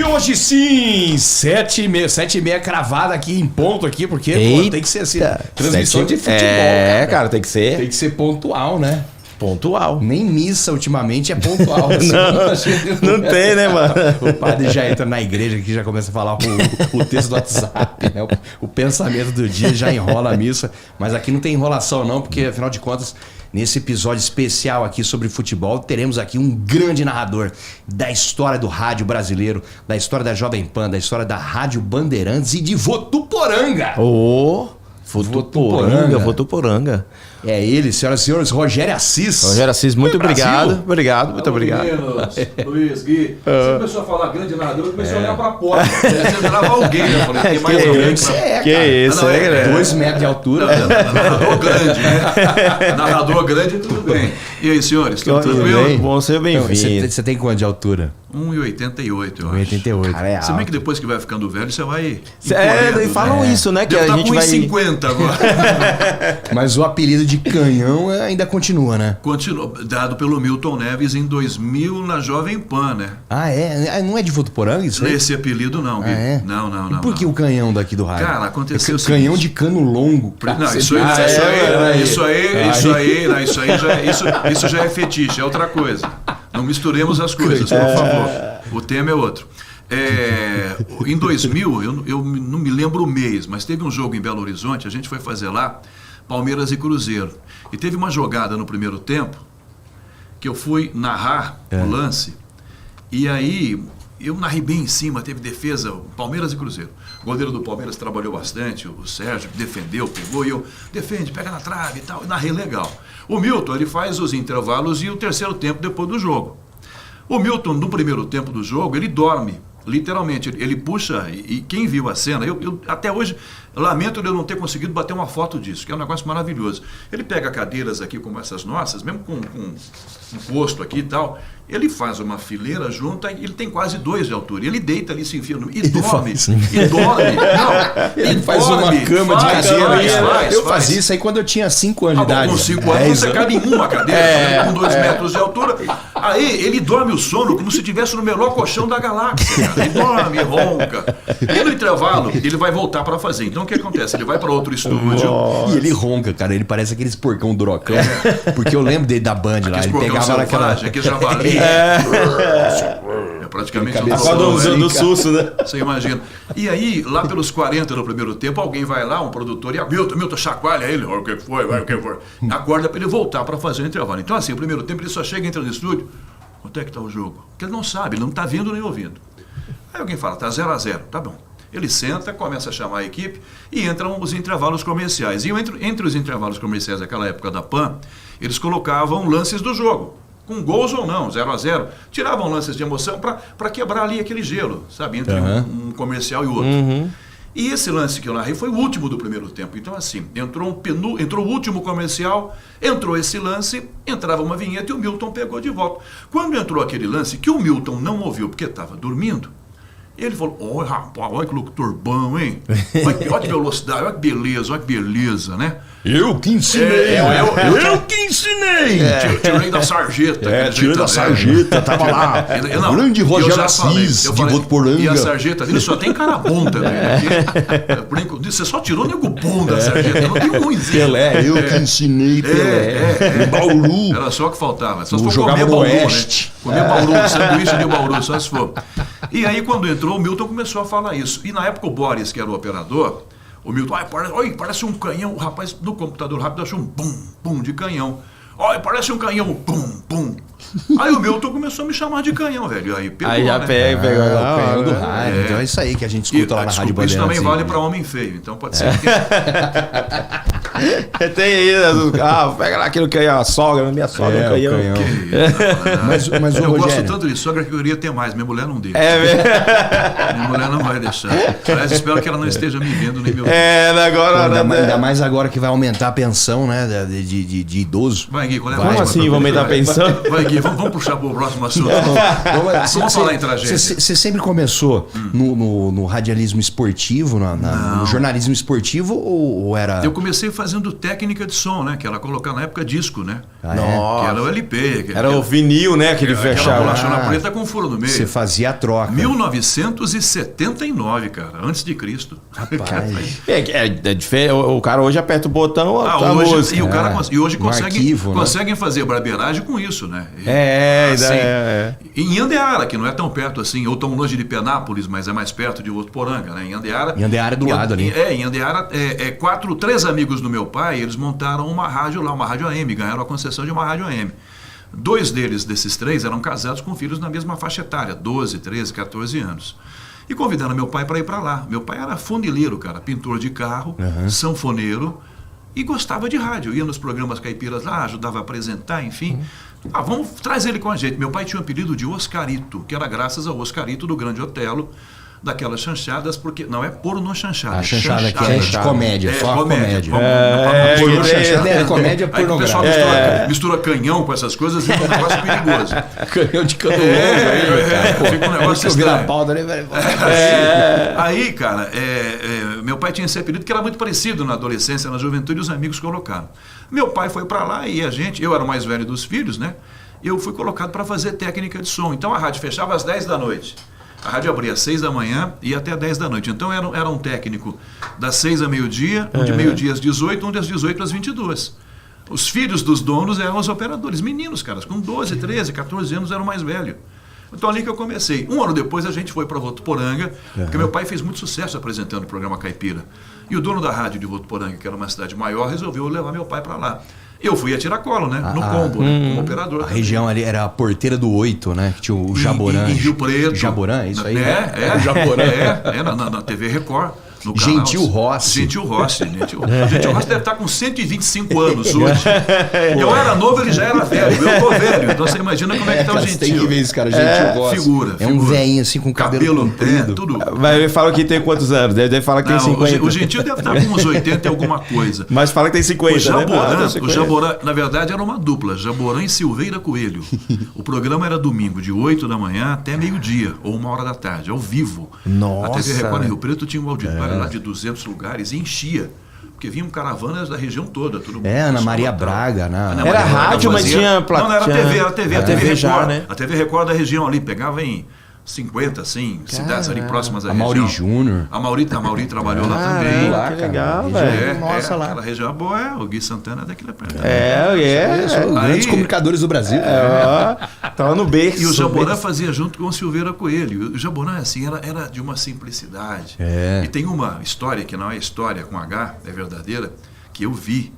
E hoje sim, 7h30 cravada aqui em ponto aqui, porque pô, tem que ser assim, transmissão de futebol. Cara, tem que ser. Tem que ser pontual, né? Pontual. Nem missa ultimamente é pontual. Não tem, né, mano? O padre já entra na igreja aqui, já começa a falar o texto do WhatsApp, né? O pensamento do dia já enrola a missa. Mas aqui não tem enrolação não, porque afinal de contas, nesse episódio especial aqui sobre futebol, teremos aqui um grande narrador da história do rádio brasileiro, da história da Jovem Pan, da história da Rádio Bandeirantes e de Votuporanga. Votuporanga. É ele, senhoras e senhores, Rogério Assis. Rogério Assis, muito obrigado. Muito obrigado. Meninos, Luiz, Gui. Você começou a falar grande narrador, eu comecei a olhar pra porta. Você esperava alguém, né? Eu falei, tem mais alguém. Que isso, hein, galera? 2 metros de altura. Narrador grande, né? Narrador grande, tudo bem. E aí, senhores, tudo tranquilo? Bom, seja bem-vindo. Você tem quanto de altura? 1,88, eu acho. 1,88. Cara, é Se bem alto. que depois que vai ficando velho, você vai. E falam isso, né? Que Deve a estar gente com vai. 1,50 agora. Mas o apelido de canhão ainda continua, né? Continua, dado pelo Milton Neves em 2000 na Jovem Pan, né? Ah, é? Não é de Votuporanga isso aí? Esse apelido não, Gui. É? Não. E por que o canhão daqui do rádio? Cara, aconteceu o canhão seguinte. de cano longo. Não, isso já é fetiche, é outra coisa. Não misturemos as coisas, por favor. O tema é outro. Em 2000, eu não me lembro o mês, mas teve um jogo em Belo Horizonte, a gente foi fazer lá, Palmeiras e Cruzeiro. E teve uma jogada no primeiro tempo, que eu fui narrar o lance, e aí eu narrei bem em cima, teve defesa, Palmeiras e Cruzeiro. O goleiro do Palmeiras trabalhou bastante, o Sérgio defendeu, pegou, e eu, defende, pega na trave e tal, e narrei legal. O Milton, ele faz os intervalos e o terceiro tempo depois do jogo. O Milton, no primeiro tempo do jogo, ele dorme, literalmente, ele puxa, e quem viu a cena, eu até hoje lamento eu não ter conseguido bater uma foto disso, que é um negócio maravilhoso. Ele pega cadeiras aqui como essas nossas, mesmo com um posto aqui e tal, ele faz uma fileira junta e ele tem quase 2 de altura. Ele deita ali, se enfia no meio, e dorme. Ele faz uma cama de cadeira. Eu fazia isso aí quando eu tinha 5 anos de idade. Com 5 anos você cabe em uma cadeira, com 2 metros de altura. Aí ele dorme o sono como se estivesse no melhor colchão da galáxia. Cara. Ele dorme, ronca. E no intervalo, ele vai voltar para fazer. Então o que acontece? Ele vai para outro estúdio. E ele ronca, cara. Ele parece aqueles porcão durocão. Porque eu lembro dele da Band lá. Ele pegava naquela. Aquele javali. Praticamente do susto, né? Você imagina. E aí, lá pelos 40 no primeiro tempo, alguém vai lá, um produtor, e Milton, chacoalha ele, o que foi, o que foi. Acorda para ele voltar para fazer o intervalo. Então, assim, o primeiro tempo ele só chega, entra no estúdio, quanto é que está o jogo? Porque ele não sabe, ele não está vendo nem ouvindo. Aí alguém fala, tá 0-0, tá bom. Ele senta, começa a chamar a equipe e entram os intervalos comerciais. E entre os intervalos comerciais daquela época da PAN, eles colocavam lances do jogo. Com gols ou não, 0-0, tiravam lances de emoção para quebrar ali aquele gelo, sabe, entre um comercial e o outro. E esse lance que eu narrei foi o último do primeiro tempo. Então, assim, entrou o último comercial, entrou esse lance, entrava uma vinheta e o Milton pegou de volta. Quando entrou aquele lance, que o Milton não ouviu porque estava dormindo, ele falou, oi rapaz, olha que locutor bom, hein? Olha que velocidade, olha que beleza, né? Eu que ensinei! Eu que ensinei! Tirei da sarjeta. Tirei da sarjeta, tava lá. O grande Rogério Assis, de Votuporanga. E a sarjeta dele só tem cara bom também. Você só tirou nego bom da sarjeta, não tem ruimzinho. Pelé, eu que ensinei Pelé. Bauru. Era só o que faltava. Só se for jogava comer no Bauru, Oeste. Né? Comer Bauru, sanduíche de Bauru, só se for. E aí, quando entrou, o Milton começou a falar isso. E na época o Boris, que era o operador, o Milton, parece um canhão. O rapaz no computador rápido achou um bum de canhão. Olha, parece um canhão, bum. Aí o Milton começou a me chamar de canhão, velho. Aí pegou, já né? pegou. O canhão do rádio. Então é isso aí que a gente escuta lá na Rádio Bandeirantes. Isso também vale para homem feio, então pode ser que... Tem aí, pega lá aquilo que é a sogra, minha sogra, o canhão. Mas eu Rogério, gosto tanto de sogra que eu queria ter mais, minha mulher não deixa. Minha mulher não vai deixar. Aliás, espero que ela não esteja me vendo nem me ouvindo. Agora... Ainda mais agora que vai aumentar a pensão, né, de idoso. Vai, Gui, qual é? Como assim vai aumentar a pensão? Vai, Gui, vamos puxar para o próximo assunto. Vamos falar em tragédia. Você sempre começou no radialismo esportivo, no jornalismo esportivo ou era... Eu comecei a fazer fazendo técnica de som, né? Que era colocar na época disco, né? Ah, Nossa. Que era o LP. Era o vinil, né? Que ele aquela fechava. bolachona preta com furo no meio. Você fazia a troca. 1979, antes de Cristo. Rapaz. É diferente. O cara hoje aperta o botão, a hoje, música. e o cara hoje No arquivo, conseguem fazer barbeiragem com isso, né? Em Andeara, que não é tão perto assim, ou tão longe de Penápolis, mas é mais perto de Votuporanga, né? Em Andeara é do lado ali. Em Andeara, três amigos do meu pai, eles montaram uma rádio lá, uma rádio AM, ganharam a concessão de uma rádio AM. 2 desses 3, eram casados com filhos na mesma faixa etária, 12, 13, 14 anos. E convidaram meu pai para ir para lá. Meu pai era funileiro, cara, pintor de carro, sanfoneiro, e gostava de rádio. Ia nos programas caipiras lá, ajudava a apresentar, enfim. Vamos trazer ele com a gente. Meu pai tinha um apelido de Oscarito, que era graças ao Oscarito do Grande Otelo, daquelas chanchadas, porque não é porno chanchada. A chanchada que é de comédia, só comédia. Comédia aí o pessoal mistura canhão com essas coisas e fica um negócio perigoso. Canhão de cano fica um negócio estranho. Pauta, né? Aí, cara, meu pai tinha esse apelido que era muito parecido na adolescência, na juventude, e os amigos colocaram. Meu pai foi para lá e eu era o mais velho dos filhos, né? Eu fui colocado para fazer técnica de som. Então a rádio fechava às 10 da noite. A rádio abria às 6 da manhã e até 10 da noite. Então era um técnico das 6 a meio-dia, um de meio-dia às 18, um das 18 às 22. Os filhos dos donos eram os operadores, meninos, caras, com 12, 13, 14 anos, eram mais velhos. Então ali que eu comecei. Um ano depois a gente foi para Votuporanga, porque meu pai fez muito sucesso apresentando o programa Caipira. E o dono da rádio de Votuporanga, que era uma cidade maior, resolveu levar meu pai para lá. Eu fui a tiracolo, né? No combo, né? Como operador. A região ali era a Porteira do 8, né? Que tinha o Jaborã. Em Rio Preto. Jaborã, isso aí? O Jaborã. Na TV Record. No canal. Gentil Rossi. Gentil Rossi deve estar com 125 anos hoje. Eu era novo, ele já era velho. Eu tô velho. Então você imagina como é que tá o Gentil. Tem que ver esse cara, Gentil Rossi. Figura. É um velhinho assim com cabelo comprido. Tudo. Mas ele fala que tem quantos anos? Deve falar que tem 50. O Gentil deve estar com uns 80 e alguma coisa. Mas fala que tem 50, o Jaborã, na verdade, era uma dupla. Jaborã e Silveira Coelho. O programa era domingo, de 8 da manhã até meio-dia, ou 1h da tarde, ao vivo. Nossa. A TV Record em Rio Preto tinha um auditório lá de 200 lugares e enchia. Porque vinham caravanas da região toda. Todo mundo Ana Maria Braga. Era rádio, mas tinha platina. Não, era TV. A TV Record, já, né? A TV Record da região ali, pegava em 50, assim, cidades ali próximas à região. Mauri Júnior. A Mauri trabalhou lá também. Que legal, velho. Nossa, lá. Aquela região boa, o Gui Santana daquele perto. São os grandes comunicadores do Brasil. Tava no berço. E o Jaborã fazia junto com o Silveira Coelho. O Jaborã, assim, era de uma simplicidade. E tem uma história, que não é história com H, é verdadeira, que eu vi.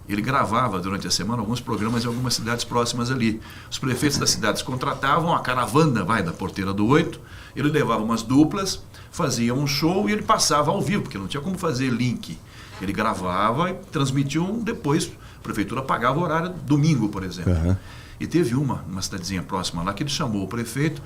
Ele gravava durante a semana alguns programas em algumas cidades próximas ali. Os prefeitos das cidades contratavam a caravana, da Porteira do 8, ele levava umas duplas, fazia um show e ele passava ao vivo, porque não tinha como fazer link. Ele gravava e transmitia depois, a prefeitura pagava o horário, domingo, por exemplo. E teve uma cidadezinha próxima lá que ele chamou o prefeito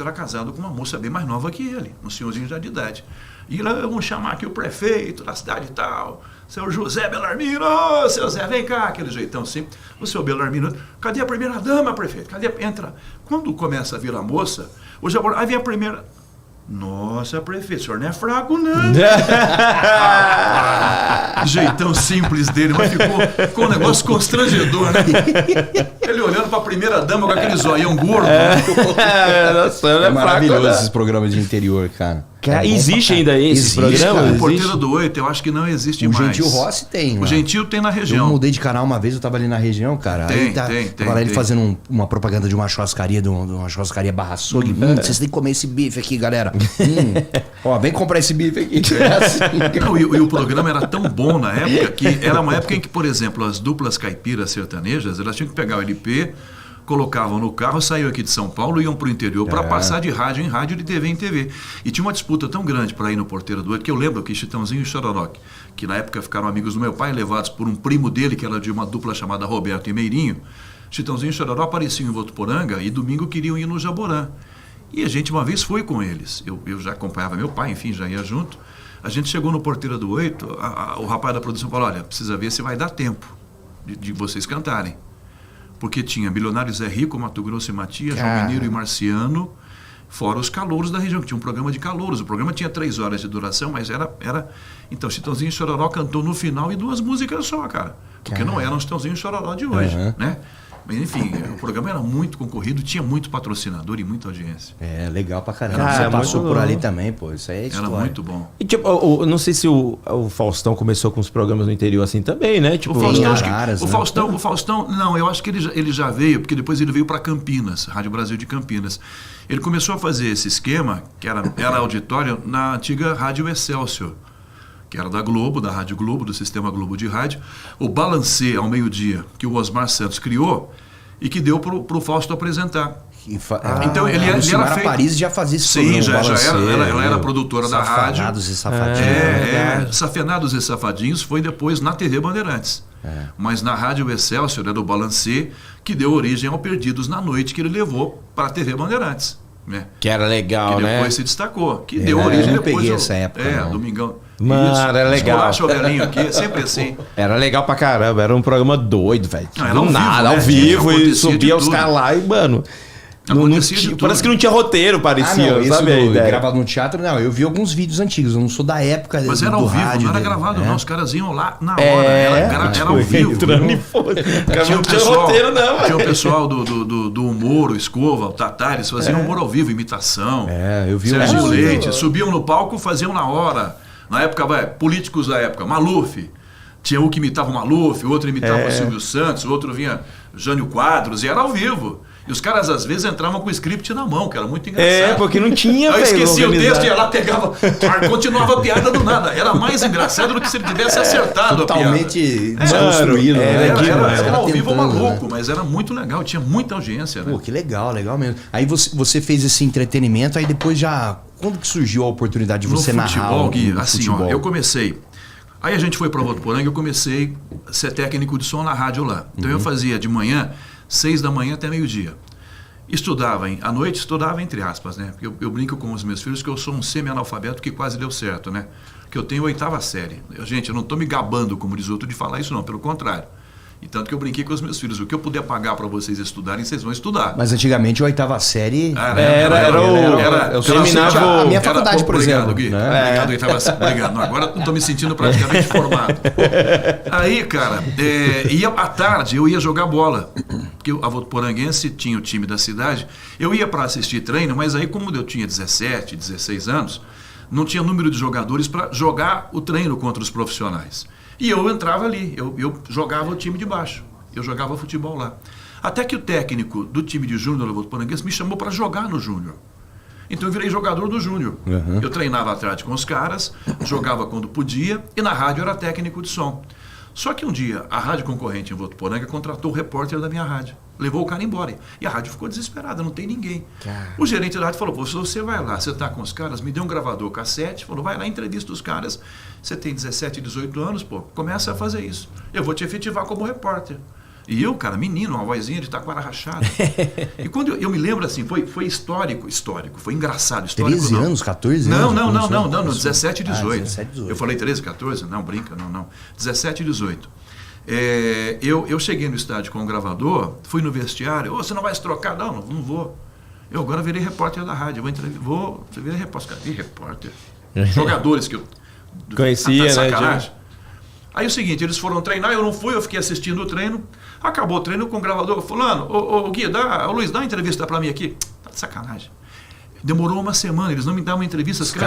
era casado com uma moça bem mais nova que ele, um senhorzinho já de idade. E lá, vamos chamar aqui o prefeito da cidade e tal, seu José Belarmino, seu Zé, vem cá, aquele jeitão assim. O seu Belarmino, cadê a primeira dama, prefeito? Entra. Quando começa a vir a moça, o Jaborã, aí vem a primeira. Nossa, prefeito, o senhor não é fraco, não. Jeitão simples dele, mas ficou um negócio constrangedor, né? Ele olhando pra primeira dama com aquele zoião gordo. Nossa, é maravilhoso esses programas de interior, cara. Existe ainda esses programas? O Porteira do 8, eu acho que não existe mais. O Gentil Rossi tem. O Gentil tem na região. Eu mudei de canal uma vez, eu tava ali na região, cara. Tem. Tava lá ele fazendo uma propaganda de uma churrascaria, de uma churrascaria Barra Açougue. Vocês têm que comer esse bife aqui, galera. Ó, vem comprar esse bife aqui. Não, e o programa era tão bom na época, que era uma época em que, por exemplo, as duplas caipiras sertanejas, elas tinham que pegar o LP, colocavam no carro, saíam aqui de São Paulo e iam para o interior para passar de rádio em rádio, de TV em TV. E tinha uma disputa tão grande para ir no Porteira do 8, que eu lembro que Chitãozinho e Chororoque, que na época ficaram amigos do meu pai, levados por um primo dele, que era de uma dupla chamada Roberto e Meirinho. Chitãozinho e Chororó apareciam em Votuporanga e domingo queriam ir no Jaborã. E a gente uma vez foi com eles. Eu já acompanhava meu pai, enfim, já ia junto. A gente chegou no Porteira do 8, o rapaz da produção falou, olha, precisa ver se vai dar tempo de vocês cantarem. Porque tinha Bilionário Zé Rico, Mato Grosso e Matias, João Mineiro e Marciano, Fora os calouros da região, que tinha um programa de calouros. O programa tinha 3 horas de duração, mas era... Então, Chitãozinho e Chororó cantou no final e 2 músicas só, cara. Porque não eram os Chitãozinho e Chororó de hoje, né? Mas, enfim, o programa era muito concorrido, tinha muito patrocinador e muita audiência. É, legal pra caramba. Você passou por ali também, pô. Isso aí é história. Era muito bom. E, tipo, eu não sei se o Faustão começou com os programas no interior assim também, né? Tipo, o Faustão, não, eu acho que ele já veio, porque depois ele veio para Campinas, Rádio Brasil de Campinas. Ele começou a fazer esse esquema, que era auditório, na antiga Rádio Excelsior, que era da Globo, da Rádio Globo, do Sistema Globo de Rádio. O Balancê, ao meio-dia, que o Osmar Santos criou e que deu para o Fausto apresentar. Então ele era feito... Paris já fazia isso. Sim, já era. Ela era produtora da rádio. Safenados e Safadinhos. Safenados e Safadinhos foi depois na TV Bandeirantes. Mas na Rádio Excelsior era o Balancê, que deu origem ao Perdidos na Noite, que ele levou para a TV Bandeirantes. Né? Que era legal, né? Que depois se destacou. Que deu origem eu depois... peguei essa época. Domingão. Mano, era legal. Esculacha o velhinho aqui, sempre assim. Era legal pra caramba, era um programa doido, velho. Era ao vivo, ao vivo, e subia os caras lá e, mano... parece que não tinha roteiro, parecia, sabe? Gravado no teatro, não. Eu vi alguns vídeos antigos, eu não sou da época. Mas era ao vivo, rádio, não era gravado, não. Os caras iam lá na hora. Era ao vivo. Não tinha roteiro, não. Tinha o pessoal do humor, o Escova, o Tatá, eles faziam humor ao vivo, imitação. Eu vi Sérgio Leite, subiam no palco, faziam na hora. Na época, políticos da época, Maluf. Tinha um que imitava o Maluf, o outro imitava o Silvio Santos, o outro vinha Jânio Quadros, e era ao vivo. E os caras, às vezes, entravam com o script na mão, que era muito engraçado. Porque não tinha, velho. Eu esquecia o texto, ia lá, pegava, continuava a piada do nada. Era mais engraçado do que se ele tivesse acertado a piada. Totalmente desconstruído. Era ao vivo maluco, mas era muito legal, tinha muita audiência. Né? Pô, que legal mesmo. Aí você fez esse entretenimento, aí depois já... Quando que surgiu a oportunidade de você narrar? No futebol, Gui, assim, ó, eu comecei... Aí a gente foi para Votuporanga e eu comecei a ser técnico de som na rádio lá. Então eu fazia de manhã, 6 da manhã até meio-dia. À noite estudava entre aspas, né? Porque eu brinco com os meus filhos que eu sou um semi-analfabeto que quase deu certo, né? Que eu tenho 8ª série. Gente, eu não estou me gabando, como diz outro, de falar isso não, pelo contrário. E tanto que eu brinquei com os meus filhos, o que eu puder pagar para vocês estudarem, vocês vão estudar. Mas antigamente a 8ª série eu terminava a minha faculdade, por exemplo. Gui. Obrigado, 8ª série. Obrigado. Não, agora eu estou me sentindo praticamente formado. Aí, cara, à tarde eu ia jogar bola. Porque a Votuporanguense tinha o time da cidade. Eu ia para assistir treino, mas aí como eu tinha 17, 16 anos, não tinha número de jogadores para jogar o treino contra os profissionais. E eu entrava ali, eu jogava o time de baixo, eu jogava futebol lá. Até que o técnico do time de júnior do Votuporanguense me chamou para jogar no júnior. Então eu virei jogador do júnior. Eu treinava à tarde com os caras, jogava quando podia e na rádio era técnico de som. Só que um dia a rádio concorrente em Votuporanga contratou o repórter da minha rádio. Levou o cara embora. E a rádio ficou desesperada, não tem ninguém. O gerente da rádio falou, você vai lá, você tá com os caras, me deu um gravador cassete, falou, vai lá, entrevista os caras. Você tem 17, 18 anos, começa a fazer isso. Eu vou te efetivar como repórter. E eu, cara, menino, uma vozinha de taquara rachada. E quando eu me lembro assim, foi histórico, foi engraçado. 13 anos, 14 anos? Não, 17 e 18. 17 e 18. Eu falei 13, 14? Não, brinca, não. 17 e 18. Eu cheguei no estádio com o gravador, fui no vestiário, você não vai se trocar? Não vou. Eu agora virei repórter da rádio, você virei repórter. Cara, repórter? Jogadores que eu conhecia, sacanagem. Aí é o seguinte, eles foram treinar, eu não fui, eu fiquei assistindo o treino, acabou o treino com o gravador, fulano, Gui, Luiz, dá uma entrevista pra mim aqui. Tá de sacanagem. Demorou uma semana, eles não me davam entrevista, eles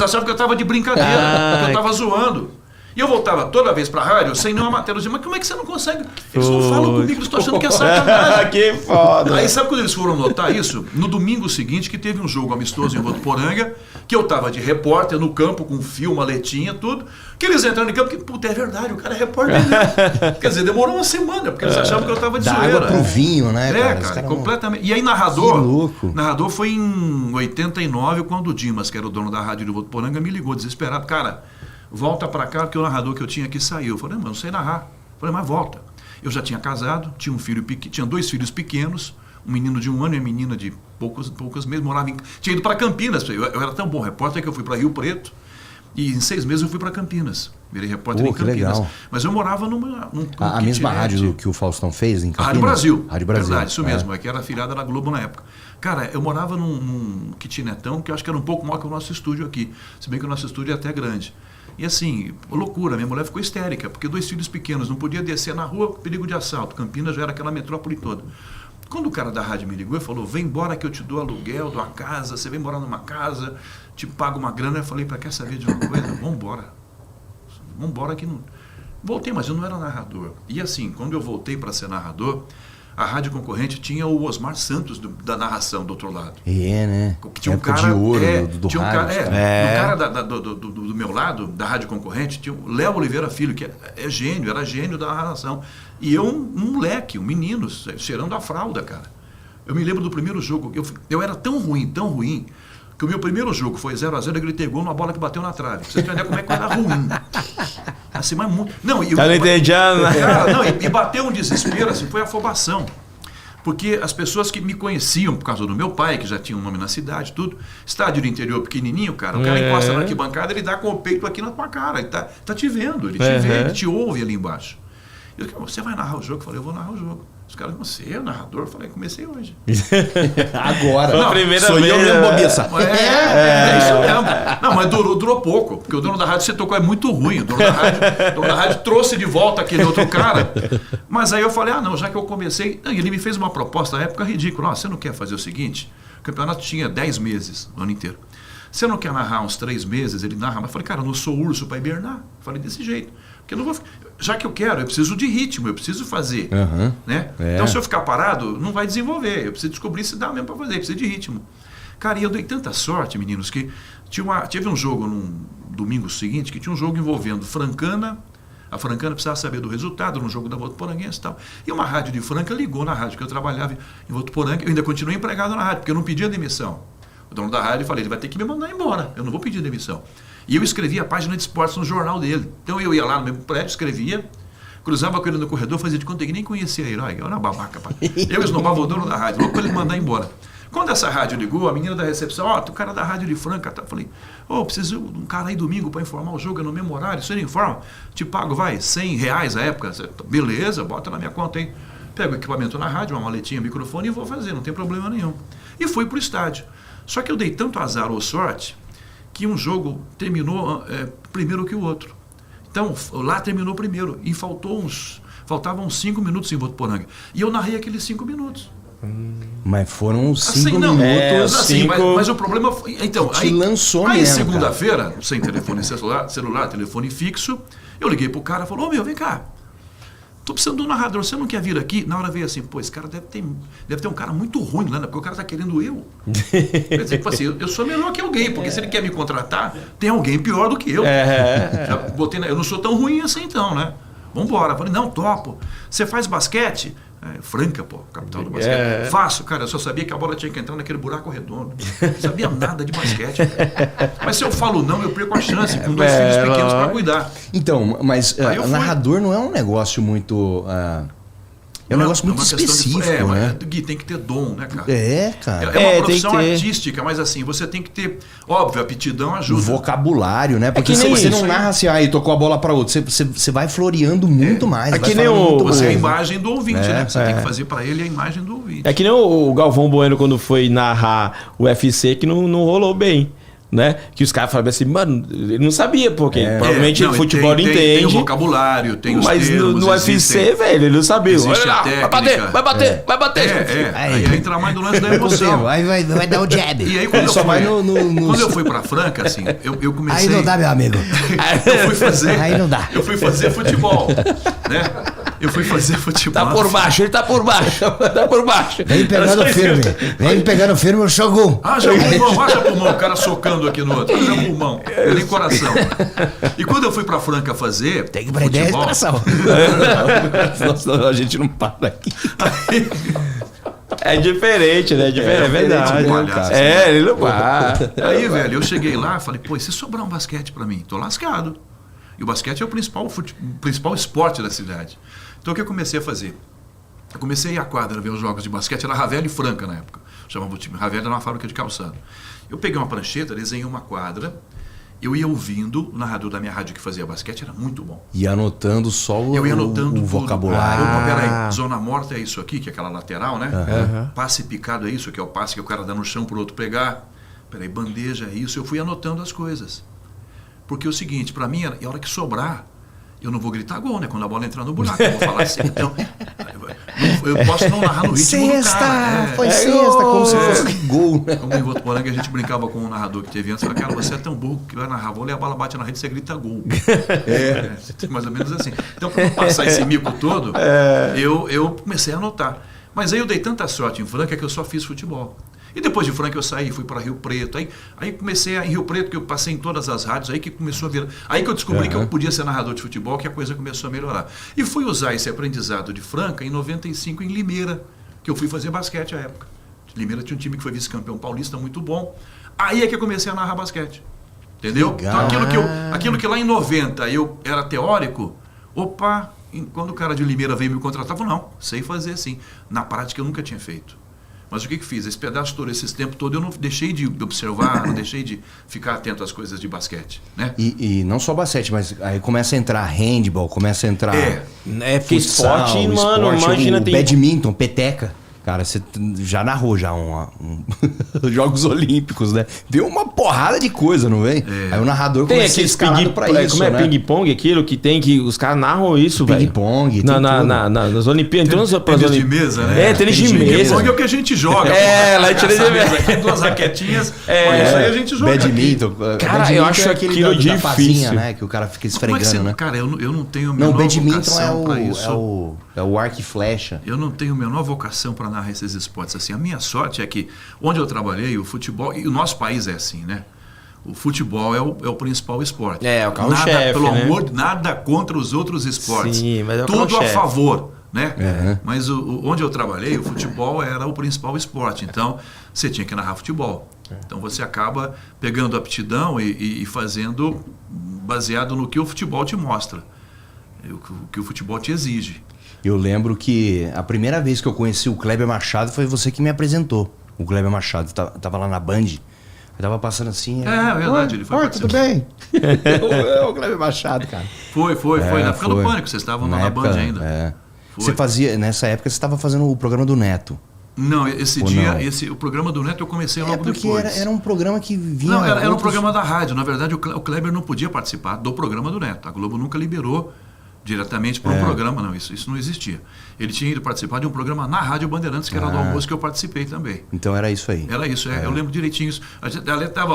achavam que eu tava de brincadeira, que eu tava zoando. E eu voltava toda vez pra rádio sem nenhuma matéria. Eu dizia, mas como é que você não consegue? Eles não falam comigo, eles estão achando que é sacanagem. Que foda. Aí sabe quando eles foram notar isso? No domingo seguinte, que teve um jogo amistoso em Votuporanga, que eu tava de repórter no campo, com fio, maletinha, tudo, que eles entraram em campo, que, puta, é verdade, o cara é repórter mesmo. Quer dizer, demorou uma semana, porque eles achavam que eu tava de zoeira. Água pro vinho, né? Cara, completamente. E aí narrador foi em 89, quando o Dimas, que era o dono da rádio de Votuporanga, me ligou desesperado, cara, volta pra cá, porque o narrador que eu tinha aqui saiu. Eu falei, mano, não sei narrar. Eu falei, mas volta. Eu já tinha casado, tinha tinha 2 filhos pequenos, um menino de 1 ano e uma menina de poucos meses, tinha ido para Campinas. Eu era tão bom repórter que eu fui para Rio Preto E em 6 meses eu fui para Campinas. Virei repórter em Campinas. Legal. Mas eu morava num a mesma rádio que o Faustão fez em Campinas? Rádio Brasil. Rádio Brasil. Verdade, isso mesmo. Que era afiliada da Globo na época. Cara, eu morava num kitnetão que eu acho que era um pouco maior que o nosso estúdio aqui. Se bem que o nosso estúdio é até grande. E assim, loucura, minha mulher ficou histérica, porque 2 filhos pequenos, não podia descer na rua, perigo de assalto. Campinas já era aquela metrópole toda. Quando o cara da rádio me ligou e falou, vem embora que eu te dou aluguel, dou a casa, você vem morar numa casa, te pago uma grana, eu falei, quer saber de uma coisa? Vambora que não... Voltei, mas eu não era narrador. E assim, quando eu voltei para ser narrador, a rádio concorrente tinha o Osmar Santos da narração do outro lado. Né? Tinha um cara de ouro do tinha um rádio. cara do meu lado, da rádio concorrente, tinha o Léo Oliveira Filho, que era gênio da narração. E eu, um moleque, um menino, cheirando a fralda, cara. Eu me lembro do primeiro jogo, eu era tão ruim, que o meu primeiro jogo foi 0-0, eu gritei gol numa bola que bateu na trave. Pra você entender como é que eu era ruim. Assim, mas muito... Não, e bateu um desespero, assim, foi afobação. Porque as pessoas que me conheciam por causa do meu pai, que já tinha um nome na cidade, tudo, estádio do interior pequenininho, cara, o cara encosta na arquibancada, ele dá com o peito aqui na tua cara, ele tá te vendo, ele te vê, ele te ouve ali embaixo. Eu disse, você vai narrar o jogo? Eu falei, eu vou narrar o jogo. Os caras, você é narrador? Eu falei, comecei hoje. Agora. Não, primeira sou vez, eu mesmo, bobiça. É isso mesmo. Não, mas durou pouco, porque o dono da rádio você tocou é muito ruim. O dono da rádio trouxe de volta aquele outro cara. Mas aí eu falei, não, já que eu comecei... Ele me fez uma proposta na época ridícula. Você não quer fazer o seguinte? O campeonato tinha 10 meses, o ano inteiro. Você não quer narrar uns 3 meses? Ele narra. Mas eu falei, cara, eu não sou urso para hibernar. Eu falei, desse jeito. Porque eu não vou... Já que eu quero, eu preciso de ritmo, eu preciso fazer. Né? Então, se eu ficar parado, não vai desenvolver. Eu preciso descobrir se dá mesmo para fazer, eu preciso de ritmo. Cara, e eu dei tanta sorte, meninos, que teve um jogo no domingo seguinte, que tinha um jogo envolvendo Francana. A Francana precisava saber do resultado no jogo da Votuporanguense e tal. E uma rádio de Franca ligou na rádio que eu trabalhava em Votuporanga. Eu ainda continuei empregado na rádio, porque eu não pedia demissão. O dono da rádio falei, ele vai ter que me mandar embora, eu não vou pedir demissão. E eu escrevia a página de esportes no jornal dele. Então eu ia lá no mesmo prédio, escrevia, cruzava com ele no corredor, fazia de conta que nem conhecia ele. Olha, eu era uma babaca, pai. Eu esnobava o dono da rádio, louco para ele mandar embora. Quando essa rádio ligou, a menina da recepção, o cara da rádio de Franca, tá? Falei, preciso de um cara aí domingo para informar o jogo, é no mesmo horário, você não informa? Te pago, vai, R$100 a época. Beleza, bota na minha conta aí. Pego o equipamento na rádio, uma maletinha, microfone e vou fazer, não tem problema nenhum. E fui pro estádio. Só que eu dei tanto azar ou sorte que um jogo terminou primeiro que o outro. Então, lá terminou primeiro e faltavam uns 5 minutos em Votuporanga. E eu narrei aqueles 5 minutos. Mas foram 5 assim, minutos. Assim, mas o problema foi... Então, te lançou mesmo, segunda-feira, sem telefone celular, telefone fixo, eu liguei pro cara e falou, vem cá. Tô precisando de um narrador, você não quer vir aqui? Na hora veio assim, esse cara deve ter um cara muito ruim lá, né? Porque o cara tá querendo eu. Quer dizer, tipo assim, eu sou melhor que alguém, porque se ele quer me contratar, tem alguém pior do que eu. Já botei eu não sou tão ruim assim então, né? Vambora. Falei, não, topo. Você faz basquete? Franca, capital do basquete. Faço, cara, eu só sabia que a bola tinha que entrar naquele buraco redondo. Não sabia nada de basquete. Mas se eu falo não, eu perco a chance com 2 filhos pequenos para cuidar. Então, mas narrador não é um negócio muito... É um negócio muito específico, né? Gui, tem que ter dom, né, cara? Cara. É uma profissão artística, mas assim, você tem que ter... Óbvio, a aptidão ajuda. O vocabulário, né? Porque se você não narra assim, aí tocou a bola para outro, você vai floreando muito mais. É que nem você é a imagem do ouvinte, né? Você tem que fazer para ele a imagem do ouvinte. É que nem o Galvão Bueno quando foi narrar o UFC, que não rolou bem. Né? Que os caras falavam assim, mano, ele não sabia, porque provavelmente o futebol entende. Tem o vocabulário, tem os termos. Mas no UFC, velho, ele não sabia. Existe a técnica. Vai bater. Aí entra mais no lance da emoção. Vai dar o jab. E aí quando eu fui pra Franca, assim, eu comecei... Aí não dá, meu amigo. Aí não dá. Eu fui fazer futebol, né? Eu fui fazer futebol. Tá por baixo, ele tá por baixo. Vem pegando firme o Shogun. Haja pulmão, o cara socando aqui no outro. Haja pulmão, nem coração. E quando eu fui pra Franca fazer... Tem que prender a coração. Senão a gente não para aqui. É diferente, né? É verdade. Ele não para. Aí, velho, eu cheguei lá e falei, e se sobrar um basquete pra mim? Tô lascado. E o basquete é o principal esporte da cidade. Então o que eu comecei a fazer? Eu comecei a ir à quadra ver os jogos de basquete, era Ravel e Franca na época. Chamava o time. Ravel era uma fábrica de calçado. Eu peguei uma prancheta, desenhei uma quadra eu ia ouvindo, o narrador da minha rádio que fazia basquete era muito bom. E anotando só Eu ia anotando o vocabulário. Opa, peraí, zona morta é isso aqui, que é aquela lateral, né? Passe picado é isso, que é o passe que o cara dá no chão pro outro pegar. Peraí, bandeja é isso. Eu fui anotando as coisas. Porque é o seguinte, pra mim, a hora que sobrar, eu não vou gritar gol, né? Quando a bola entrar no buraco, eu vou falar assim. Então, eu posso não narrar no ritmo do cara. Foi sexta, como se fosse gol, né? Como em Votuporanga, a gente brincava com um narrador que teve antes, falava, cara, você é tão burro que vai narrar vôlei, a bola bate na rede, você grita gol. Mais ou menos assim. Então, para não passar esse mico todo, eu comecei a anotar. Mas aí eu dei tanta sorte em Franca que eu só fiz futebol. E depois de Franca eu saí, fui para Rio Preto. Aí comecei em Rio Preto, que eu passei em todas as rádios, aí que começou a virar. Aí que eu descobri que eu podia ser narrador de futebol, que a coisa começou a melhorar. E fui usar esse aprendizado de Franca em 95 em Limeira, que eu fui fazer basquete à época. Limeira tinha um time que foi vice-campeão paulista muito bom. Aí é que eu comecei a narrar basquete. Entendeu? Legal. Então aquilo que lá em 90 eu era teórico, quando o cara de Limeira veio me contratar, eu falei, não, sei fazer sim. Na prática eu nunca tinha feito. Mas o que fiz? Esse pedaço todo, esse tempo todo, eu não deixei de observar, não deixei de ficar atento às coisas de basquete, né? E não só basquete, mas aí começa a entrar handball, começa a entrar... Porque esporte, mano, imagina... O badminton, peteca. Cara, você já narrou Jogos Olímpicos, né? Veio uma porrada de coisa, não vem? Aí o narrador tem começa a ser escalado pra isso, como é né? ping-pong, aquilo que tem que... Os caras narram isso, velho. Ping-pong, nas Olimpíadas. Tênis de mesa, né? Tênis de mesa. Ping-pong é o que a gente joga. Lá tênis de mesa. Duas raquetinhas, isso aí a gente joga. Badminton. Cara, badminton eu acho aquilo da difícil. pazinha, né? Que o cara fica esfregando, né? Cara, eu não tenho a menor vocação para isso. É o arco e flecha. Eu não tenho a menor vocação para narrar esses esportes assim. A minha sorte é que onde eu trabalhei, o futebol, e o nosso país é assim, né? O futebol é o principal esporte. O carro-chefe, pelo né? amor de nada contra os outros esportes. Sim, mas é o tudo a favor, né? Uhum. Mas onde eu trabalhei, o futebol era o principal esporte. Então, você tinha que narrar futebol. Então, você acaba pegando aptidão e fazendo baseado no que o futebol te mostra. O que o futebol te exige. Eu lembro que a primeira vez que eu conheci o Kleber Machado foi você que me apresentou. O Kleber Machado tava lá na Band. Eu tava passando assim. É verdade, ele foi tudo bem? É o Kleber Machado, cara. Foi. Na época do Pânico, vocês estavam na Band ainda. Você fazia, nessa época, você estava fazendo o programa do Neto. Não, o programa do Neto eu comecei logo depois. Porque era um programa que vinha... Não, era um programa da rádio. Na verdade, o Kleber não podia participar do programa do Neto. A Globo nunca liberou diretamente para um programa, não. Isso não existia. Ele tinha ido participar de um programa na Rádio Bandeirantes, que era do almoço, que eu participei também. Então era isso aí. Era isso, eu lembro direitinho. Ali estava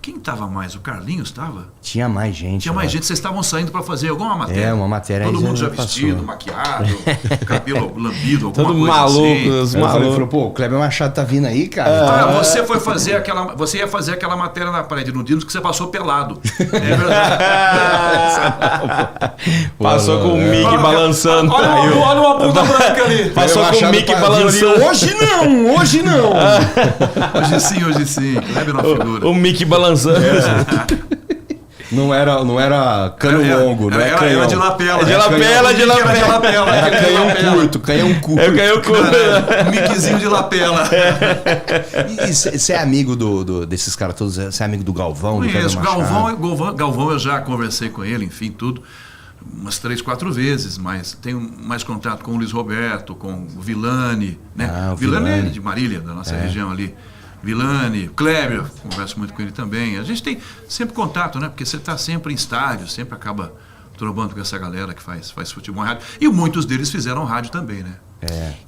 quem estava mais? O Carlinhos estava? Tinha mais gente. Tinha mais gente. Vocês estavam saindo para fazer alguma matéria. Uma matéria. Todo mundo já vestido, maquiado, cabelo lambido, alguma todo coisa maluco, assim. os malucos. Falou, pô, o Kleber Machado tá vindo aí, cara. Você foi fazer você ia fazer aquela matéria na parede no dia que você passou pelado. É verdade. Passou com o Mickey balançando. Olha uma bunda branca ali. Passou com o Mickey balançando. Hoje não. Hoje sim. Kleber uma figura. O Mickey balançando. Não era cano longo, não é canhão. Era de lapela. De lapela. Era canhão curto. Canhão curto. Mickeyzinho de lapela. E você é amigo desses caras todos? Você é amigo do Galvão? Conheço. Galvão eu já conversei com ele, enfim, tudo. Umas 3, 4 vezes, mas tenho mais contato com o Luiz Roberto, com o Villani, né? O Villani é de Marília, da nossa região ali. Villani, Kleber, converso muito com ele também. A gente tem sempre contato, né? Porque você está sempre em estádio, sempre acaba trombando com essa galera que faz futebol em rádio. E muitos deles fizeram rádio também, né?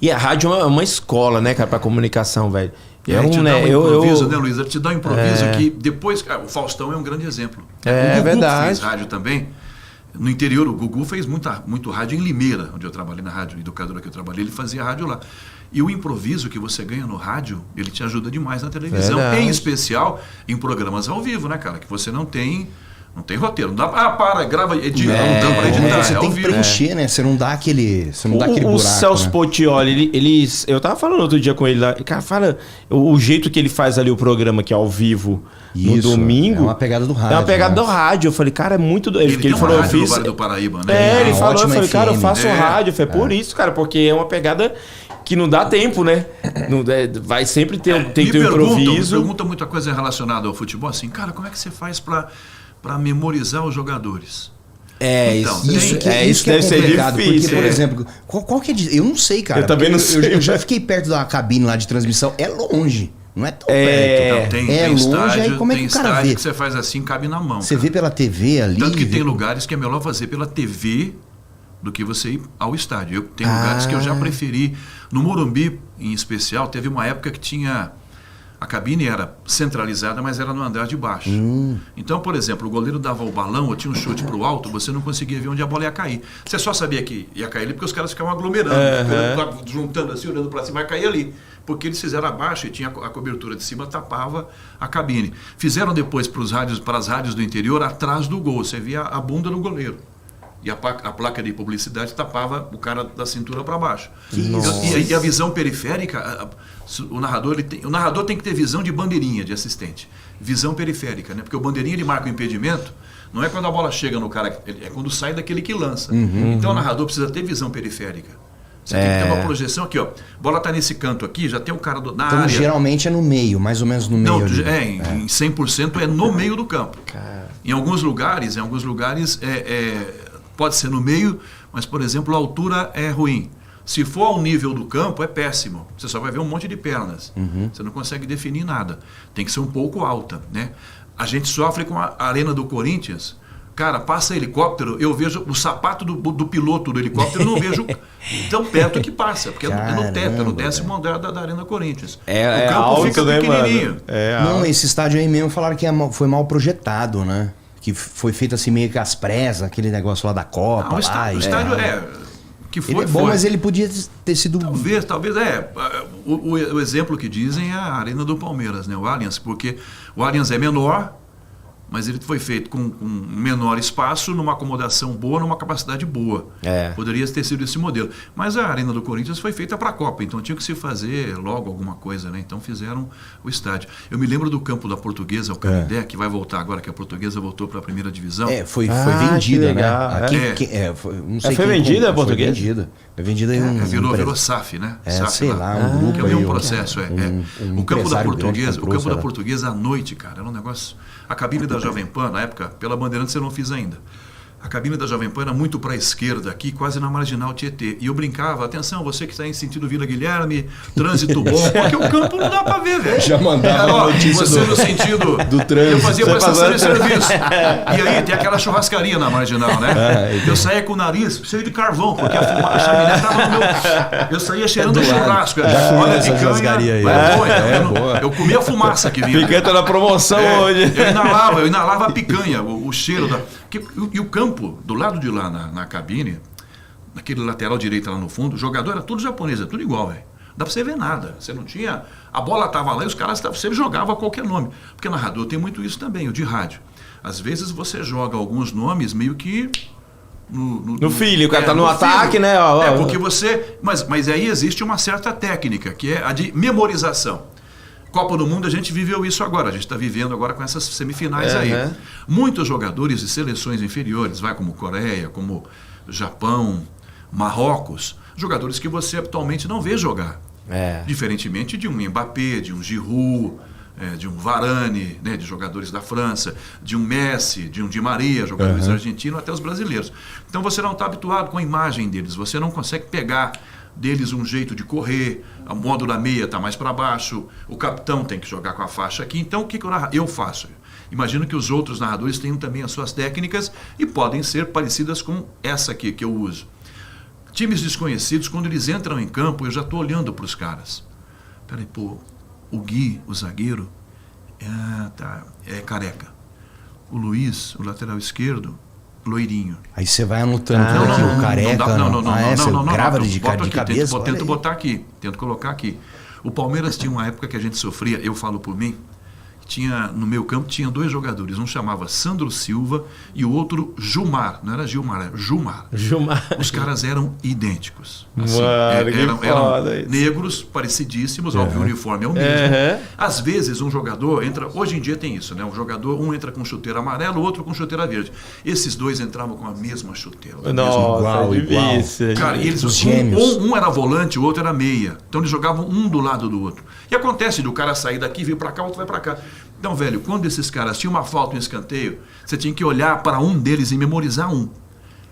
E a rádio é uma escola, né, cara, para comunicação, velho. Te dá um improviso, né, Luiz? Te dá um improviso que depois... o Faustão é um grande exemplo. É o Gugu verdade. fez rádio também. No interior, o Gugu fez muito rádio em Limeira, onde eu trabalhei, na rádio educadora que eu trabalhei, ele fazia rádio lá. E o improviso que você ganha no rádio, ele te ajuda demais na televisão, em especial em programas ao vivo, né, cara? Que você não tem roteiro. Não dá, grava, edita, não dá pra editar. Você tem que preencher, né? Você não dá aquele buraco. O Celso, né? Portiolli, eu tava falando outro dia com ele lá, cara, fala o jeito que ele faz ali o programa que é ao vivo no domingo. É uma pegada do rádio. É uma pegada do rádio. Eu falei, cara, é muito... Ele falou, eu fiz... do Paraíba, né? Ele falou, eu falei, cara, eu faço rádio. Eu falei, por isso, cara, porque é uma pegada que não dá tempo, né? Vai sempre ter, tem que ter um improviso. Me pergunta muita coisa relacionada ao futebol, assim, cara, como é que você faz para memorizar os jogadores? Então, isso que é complicado, difícil, porque, por exemplo, qual que é... Eu não sei, cara. Eu também não sei. Eu já fiquei perto da cabine lá de transmissão, é longe. Não é tão perto. Tem longe, estádio, aí como é que o cara vê? Que você faz assim, cabe na mão. Você vê pela TV ali. Tanto que tem lugares que é melhor fazer pela TV do que você ir ao estádio. Tem lugares que eu já preferi. No Morumbi, em especial, teve uma época que tinha... A cabine era centralizada, mas era no andar de baixo. Então, por exemplo, o goleiro dava o balão ou tinha um chute para o alto, você não conseguia ver onde a bola ia cair. Você só sabia que ia cair ali porque os caras ficavam aglomerando, juntando assim, olhando para cima, vai cair ali. Porque eles fizeram abaixo e tinha a cobertura de cima, tapava a cabine. Fizeram depois para as rádios do interior, atrás do gol. Você via a bunda do goleiro. E a placa de publicidade tapava o cara da cintura para baixo. E a visão periférica, o narrador tem que ter visão de bandeirinha, de assistente. Visão periférica, né? Porque o bandeirinha ele marca o impedimento, não é quando a bola chega no cara, é quando sai daquele que lança. Então o narrador precisa ter visão periférica. Você tem que ter uma projeção aqui, ó. A bola está nesse canto aqui, já tem o cara na área. Geralmente é no meio, mais ou menos no meio. Não, em 100% é no meio do campo. Em alguns lugares pode ser no meio, mas, por exemplo, a altura é ruim. Se for ao nível do campo, é péssimo. Você só vai ver um monte de pernas. Você não consegue definir nada. Tem que ser um pouco alta, né? A gente sofre com a Arena do Corinthians. Cara, passa helicóptero, eu vejo o sapato do piloto do helicóptero, eu não vejo tão perto que passa, porque é no teto, é no 10º andar da Arena Corinthians. O campo alto, fica pequenininho. Não, esse estádio aí mesmo falaram que foi mal projetado, né? Que foi feito assim meio que às pressas, aquele negócio lá da Copa. O estádio que foi, ele é bom, mas ele podia ter sido... Talvez o exemplo que dizem é a Arena do Palmeiras, né? O Allianz, porque o Allianz é menor, mas ele foi feito com um menor espaço, numa acomodação boa, numa capacidade boa. Poderia ter sido esse modelo. Mas a Arena do Corinthians foi feita para a Copa, então tinha que se fazer logo alguma coisa, né? Então fizeram o estádio. Eu me lembro do campo da Portuguesa, o Canindé, que vai voltar agora, que a Portuguesa voltou para a primeira divisão. Foi vendida, né? Não sei foi vendida a Portuguesa? Foi vendida em virou SAF, né? SAF, sei lá, um grupo. Que é o mesmo processo, o campo da Portuguesa à noite, cara, era um negócio... A cabine da Jovem Pan, na época, pela Bandeirantes eu não fiz ainda. A cabine da Jovem Pan era muito para a esquerda, aqui, quase na Marginal Tietê. E eu brincava, atenção, você que está em sentido Vila Guilherme, trânsito bom, porque o campo não dá para ver, velho. Já mandava a notícia você no sentido do trânsito. Eu fazia prestação de serviço. E aí tem aquela churrascaria na Marginal, né? Eu saía com o nariz cheio de carvão, porque a chaminé estava no meu... Eu saía cheirando churrasco. Olha, picanha. Eu comia a fumaça que vinha. Picanha tá na promoção hoje. Eu inalava a picanha, o cheiro da... E o campo, do lado de lá na cabine, naquele lateral direito lá no fundo, o jogador era tudo japonês, tudo igual, velho. Dá pra você ver nada. Você não tinha... A bola tava lá e os caras... Você jogava qualquer nome. Porque narrador tem muito isso também, o de rádio. Às vezes você joga alguns nomes meio que... No filho, o cara tá no ataque, filho, né? Porque você... Mas aí existe uma certa técnica, que é a de memorização. Copa do Mundo, a gente viveu isso agora. A gente está vivendo agora com essas semifinais aí. Muitos jogadores de seleções inferiores, como Coreia, como Japão, Marrocos, jogadores que você atualmente não vê jogar. Diferentemente de um Mbappé, de um Giroud, de um Varane, né, de jogadores da França, de um Messi, de um Di Maria, jogadores argentinos, até os brasileiros. Então você não está habituado com a imagem deles, você não consegue pegar deles um jeito de correr, a modo da meia está mais para baixo, o capitão tem que jogar com a faixa aqui. Então o que eu faço? Imagino que os outros narradores tenham também as suas técnicas e podem ser parecidas com essa aqui que eu uso. Times desconhecidos, quando eles entram em campo, eu já estou olhando para os caras. Peraí, o Gui, o zagueiro, é careca. O Luiz, o lateral esquerdo, loirinho. Aí você vai anotando o careca. Não, grava de cabeça. Tento colocar aqui. O Palmeiras tinha uma época que a gente sofria, eu falo por mim, no meio campo tinha 2 jogadores. Um chamava Sandro Silva e o outro Jumar. Não era Gilmar, era Jumar. Os caras eram idênticos. Assim, Mano, eram negros, parecidíssimos, óbvio, o uniforme é o mesmo. Às vezes um jogador entra, hoje em dia tem isso, né? Um entra com chuteira amarela, o outro com chuteira verde. Esses 2 entravam com a mesma chuteira. Nossa, igual. Cara, eles, um era volante, o outro era meia. Então eles jogavam um do lado do outro. E acontece do cara sair daqui, vir pra cá, o outro vai pra cá. Então, velho, quando esses caras tinham uma falta, um escanteio, você tinha que olhar para um deles e memorizar um.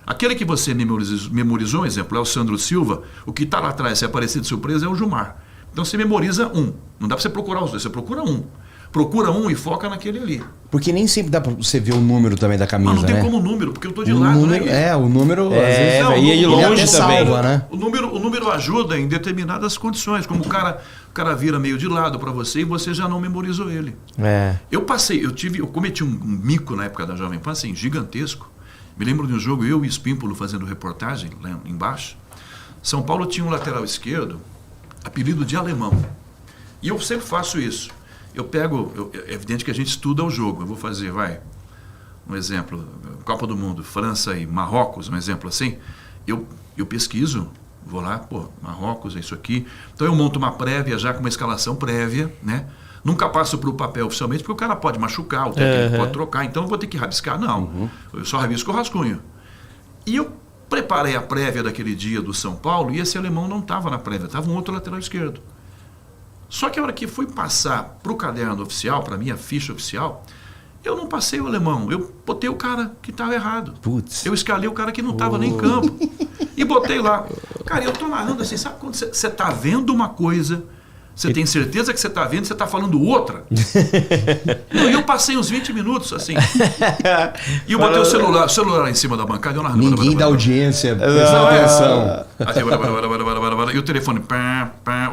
Aquele que você memorizou, um exemplo, é o Sandro Silva, o que está lá atrás, se aparecer de surpresa, é o Jumar. Então você memoriza um. Não dá para você procurar os 2, você procura um. Procura um e foca naquele ali. Porque nem sempre dá pra você ver o número também da camisa, não tem né? como número, porque eu tô de lado, número, né? O número, às vezes... Não, e aí longe também. Salva, né? O número ajuda em determinadas condições, como o cara vira meio de lado para você e você já não memorizou ele. Eu cometi um mico na época da Jovem Pan, assim, gigantesco. Me lembro de um jogo, eu e Espímpolo fazendo reportagem lá embaixo. São Paulo tinha um lateral esquerdo, apelido de Alemão. E eu sempre faço isso. É evidente que a gente estuda o jogo. Eu vou fazer, um exemplo, Copa do Mundo, França e Marrocos, um exemplo assim. Eu pesquiso, vou lá, Marrocos é isso aqui. Então eu monto uma prévia já com uma escalação prévia, né? Nunca passo para o papel oficialmente, porque o cara pode machucar, o técnico pode trocar, então eu vou ter que rabiscar. Não, eu só rabisco o rascunho. E eu preparei a prévia daquele dia do São Paulo e esse alemão não estava na prévia, estava um outro lateral esquerdo. Só que a hora que fui passar para o caderno oficial, para a minha ficha oficial, eu não passei o alemão, eu botei o cara que estava errado. Putz. Eu escalei o cara que não estava nem em campo e botei lá. Cara, eu estou narrando assim, sabe quando você está vendo uma coisa, você tem certeza que você está vendo, você está falando outra? E eu passei uns 20 minutos assim. E eu botei o celular em cima da bancada e eu narrando. Ninguém da audiência prestando atenção. E o telefone,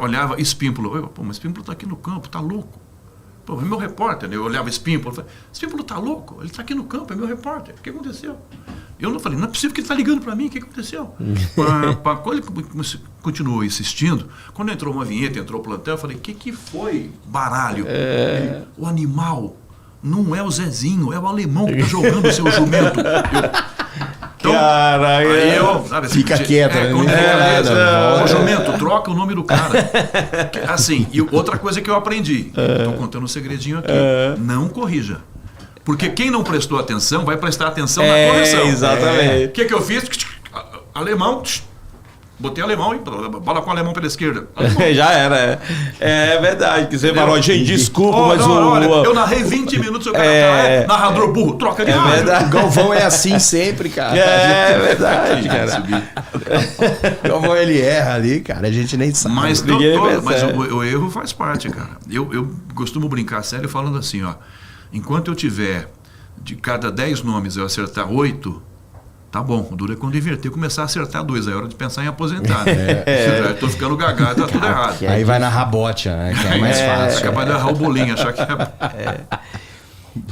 olhava, Espímpolo. Mas Espímpolo está aqui no campo, tá louco. É meu repórter, né? Eu olhava Espímpolo, falei, Espímpolo tá louco? Ele está aqui no campo, é meu repórter. O que aconteceu? Eu não falei, não é possível que ele está ligando para mim, o que aconteceu? Quando ele continuou insistindo, quando entrou uma vinheta, entrou o plantão, eu falei, o que foi baralho? O animal não é o Zezinho, é o alemão que está jogando o seu jumento. Então, aí eu, sabe, assim, fica quieto, o jumento, troca o nome do cara. Assim, e outra coisa que eu aprendi, estou contando um segredinho aqui, não corrija. Porque quem não prestou atenção vai prestar atenção na correção. Exatamente. O que eu fiz? Alemão, botei alemão e bola com o alemão pela esquerda. Já era. É verdade. Que você falou, gente, desculpa, mas olha, eu narrei 20 minutos, o cara narrador burro, troca de rádio. Verdade. O Galvão é assim sempre, cara. É verdade, cara. O Galvão, ele erra ali, cara, a gente nem sabe. Mas o erro faz parte, cara. Eu costumo brincar sério falando assim, ó. Enquanto eu tiver, de cada 10 nomes eu acertar 8, tá bom. O duro é quando inverter começar a acertar 2. Aí é hora de pensar em aposentar. Eu tô ficando gagado, tá tudo errado. Aí vai na rabote, né? Que é mais fácil. É capaz de errar o bolinho, achar que é...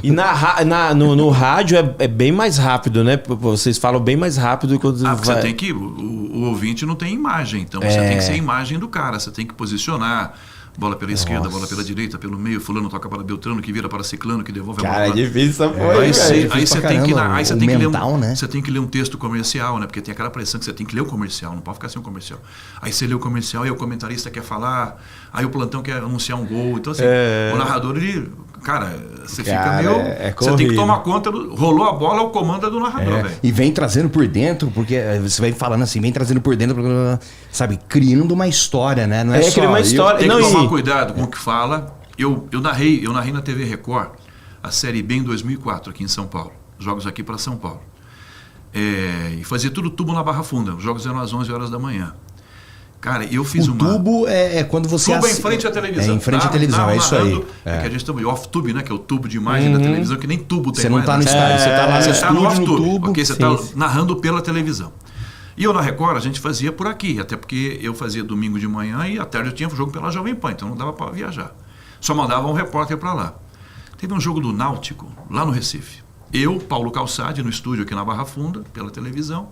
E no rádio é bem mais rápido, né? Vocês falam bem mais rápido quando você tem que... O ouvinte não tem imagem, então você tem que ser a imagem do cara. Você tem que posicionar... Bola pela esquerda, bola pela direita, pelo meio, fulano toca para Beltrano, que vira para Ciclano, que devolve a bola. Cara, é difícil essa porra. Aí você tem que né? Você tem que ler um texto comercial, né? Porque tem aquela pressão que você tem que ler o comercial, não pode ficar sem o comercial. Aí você lê o comercial e o comentarista quer falar, aí o plantão quer anunciar um gol. Então assim, o narrador, ele... Cara, você fica meio... Você tem que tomar conta rolou a bola, o comando é do narrador, velho. E vem trazendo por dentro, porque você vai falando assim, vem trazendo por dentro, sabe, criando uma história, né? Não é só... uma história. Tem que tomar cuidado com o que fala. Eu narrei na TV Record a Série B em 2004, aqui em São Paulo. Jogos aqui para São Paulo. E fazia tubo na Barra Funda. Os jogos eram às 11 horas da manhã. Cara, eu fiz o tubo é quando você... Tubo em frente à televisão. É em frente à televisão, é isso aí. É que a gente tem o off-tube, né? Que é o tubo de imagem da televisão, que nem tubo tem mais. Você não tá no estádio, você tá lá no estúdio, no off-tube. tubo. Ok, você tá narrando pela televisão. E eu na Record, a gente fazia por aqui, até porque eu fazia domingo de manhã e à tarde eu tinha jogo pela Jovem Pan, então não dava para viajar. Só mandava um repórter para lá. Teve um jogo do Náutico, lá no Recife. Eu, Paulo Calçade, no estúdio aqui na Barra Funda, pela televisão.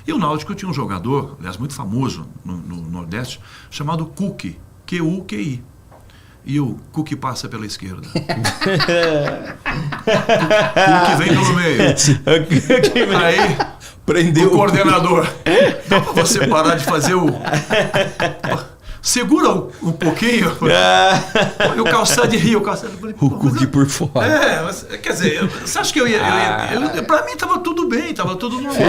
E o Náutico tinha um jogador, aliás, muito famoso no Nordeste, chamado Cuqui, Q-U-Q-I. E o Cook passa pela esquerda. Cook vem pelo meio. Aí, Prendeu o coordenador. Dá pra você parar de fazer o... Segura um pouquinho. E o Calçade ria. o Cook por fora. Mas, quer dizer, você acha que eu ia... Pra mim tava tudo bem, tava tudo normal.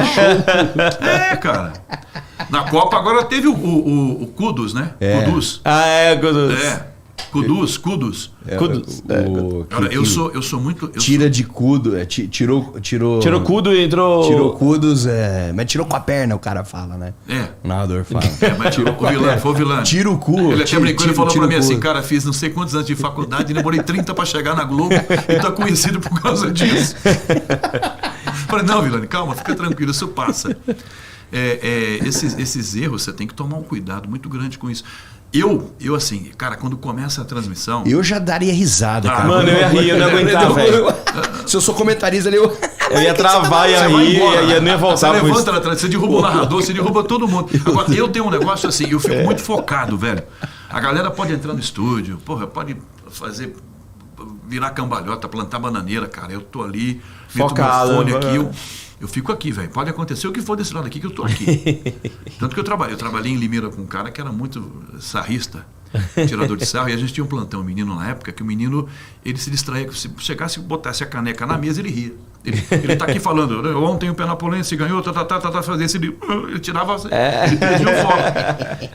Cara. Na Copa agora teve o Kudus, né? Kudus. Kudus. Kudus. Agora, eu sou muito... Tira de Kudo, tirou Kudo e entrou... Tirou Kudos, mas tirou com a perna, o cara fala, né? O narrador fala. Mas tirou com o vilão, foi o vilão. Tira o cu. Ele até brincou e falou pra mim assim, cara, fiz não sei quantos anos de faculdade, demorei 30 pra chegar na Globo e tô conhecido por causa disso. Falei, não, Vilani, calma, fica tranquilo, isso passa. Esses erros, você tem que tomar um cuidado muito grande com isso. Eu assim, cara, quando começa a transmissão... Eu já daria risada, cara. Mano, eu ia rir, eu não aguentava, velho. Se eu sou comentarista ali, eu ia travar, ia rir, ia nem voltar. Você levanta, você derruba o narrador, você derruba todo mundo. Agora, eu tenho um negócio assim, eu fico muito focado, velho. A galera pode entrar no estúdio, pode virar cambalhota, plantar bananeira, cara. Eu tô ali, focado, meu fone aqui, eu fico aqui, velho. Pode acontecer o que for desse lado aqui, que eu tô aqui. Tanto que eu trabalhei em Limeira com um cara que era muito sarrista, tirador de sarro, e a gente tinha um plantão, um menino na época, que o menino, ele se distraía, se chegasse e botasse a caneca na mesa, ele ria. Ele tá aqui falando, ontem o Penapolense ganhou, fazer esse... Ele tirava, ele perdia o foco.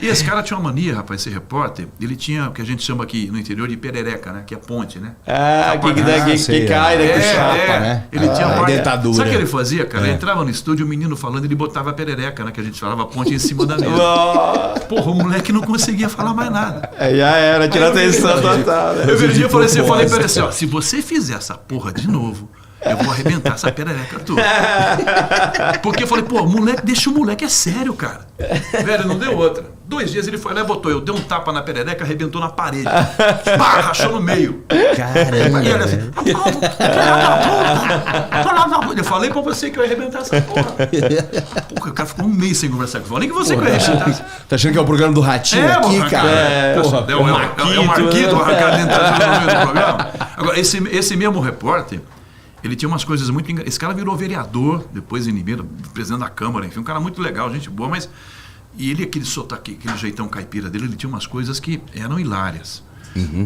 E esse cara tinha uma mania, rapaz, esse repórter, ele tinha o que a gente chama aqui no interior de perereca, né? Que é ponte, né? Que cai, né? Que chapa, né? Ele tinha uma dentadura. Sabe o que ele fazia, cara? Ele entrava no estúdio, o menino falando, ele botava a perereca, né? Que a gente falava, a ponte em cima da mesa. Porra, o moleque não conseguia falar mais nada. Já era, tirar atenção total. Eu virei e falei pra ele assim, ó, se você fizer essa porra de novo, eu vou arrebentar essa perereca toda. Porque eu falei, moleque, deixa o moleque, é sério, cara. Velho, não deu outra. 2 dias ele foi lá e botou, eu dei um tapa na perereca, arrebentou na parede. Pá, rachou no meio. Caramba. E ele assim, eu falei pra você que eu ia arrebentar essa porra. O cara ficou um mês sem conversar com você. Nem que você que eu ia arrebentar. Tá achando que é o programa do Ratinho aqui, cara? É o Marquito arrancado dentro no meio do programa. Agora, esse mesmo repórter, ele tinha umas coisas muito... Esse cara virou vereador, depois em Limeira, presidente da Câmara, enfim, um cara muito legal, gente boa, mas... E ele, aquele sotaque, aquele jeitão caipira dele, ele tinha umas coisas que eram hilárias.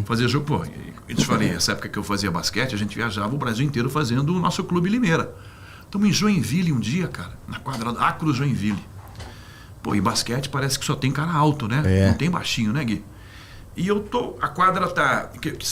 Fazia jogo, eu te falei, essa época que eu fazia basquete, a gente viajava o Brasil inteiro fazendo o nosso clube Limeira. Estamos em Joinville um dia, cara, na quadra Acro Joinville. E basquete parece que só tem cara alto, né? Não tem baixinho, né, Gui? E a quadra tá...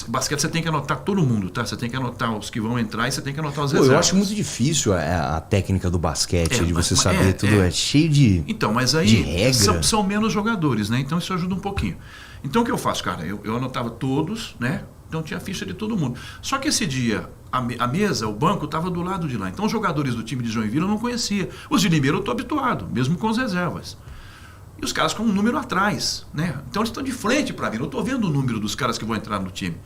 Basquete você tem que anotar todo mundo, tá? Você tem que anotar os que vão entrar e você tem que anotar os reservas. Eu acho muito difícil a técnica do basquete, de você saber tudo. É cheio de Então, mas aí são menos jogadores, né? Então isso ajuda um pouquinho. Então o que eu faço, cara? Eu anotava todos, né? Então tinha a ficha de todo mundo. Só que esse dia, a mesa, o banco, estava do lado de lá. Então os jogadores do time de Joinville eu não conhecia. Os de Limeira eu tô habituado, mesmo com as reservas. E os caras com um número atrás, né? Então eles estão de frente para mim. Eu estou vendo o número dos caras que vão entrar no time.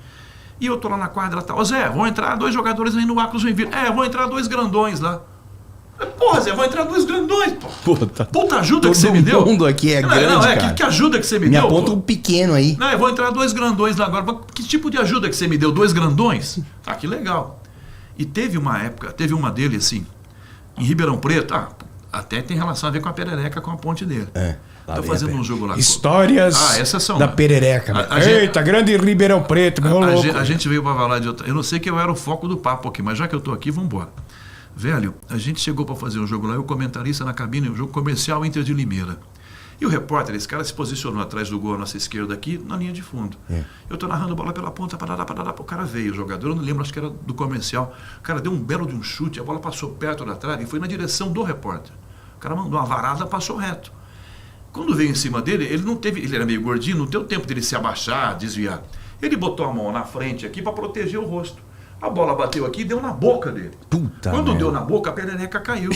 E eu estou lá na quadra, tá? Ô Zé, vão entrar 2 jogadores aí no Acro Joinville. Vão entrar 2 grandões lá. Porra, Zé, vão entrar 2 grandões, pô. Puta ajuda que você me deu. Todo mundo aqui é grande, cara. Que ajuda que você me deu? Me aponta um pequeno aí. Não, eu vou entrar 2 grandões lá agora. Que tipo de ajuda que você me deu? 2 grandões? Ah, que legal. E teve uma época, teve uma dele assim, em Ribeirão Preto, até tem relação a ver com a perereca, com a ponte dele. Tô fazendo um jogo lá. Histórias essas são, da perereca. Eita, grande Ribeirão Preto, meu louco. A gente veio para falar de outra... Eu não sei que eu era o foco do papo aqui, mas já que eu tô aqui, vamos embora. Velho, a gente chegou para fazer um jogo lá, eu comentarista na cabine, um jogo comercial Inter de Limeira. E o repórter, esse cara se posicionou atrás do gol à nossa esquerda aqui, na linha de fundo. Eu tô narrando a bola pela ponta, o cara veio, o jogador, eu não lembro, acho que era do comercial. O cara deu um belo de um chute, a bola passou perto da trave e foi na direção do repórter. O cara mandou uma varada, passou reto. Quando veio em cima dele, ele era meio gordinho, não deu tempo dele se abaixar, desviar. Ele botou a mão na frente aqui para proteger o rosto. A bola bateu aqui e deu na boca dele. Quando deu na boca, a perereca caiu.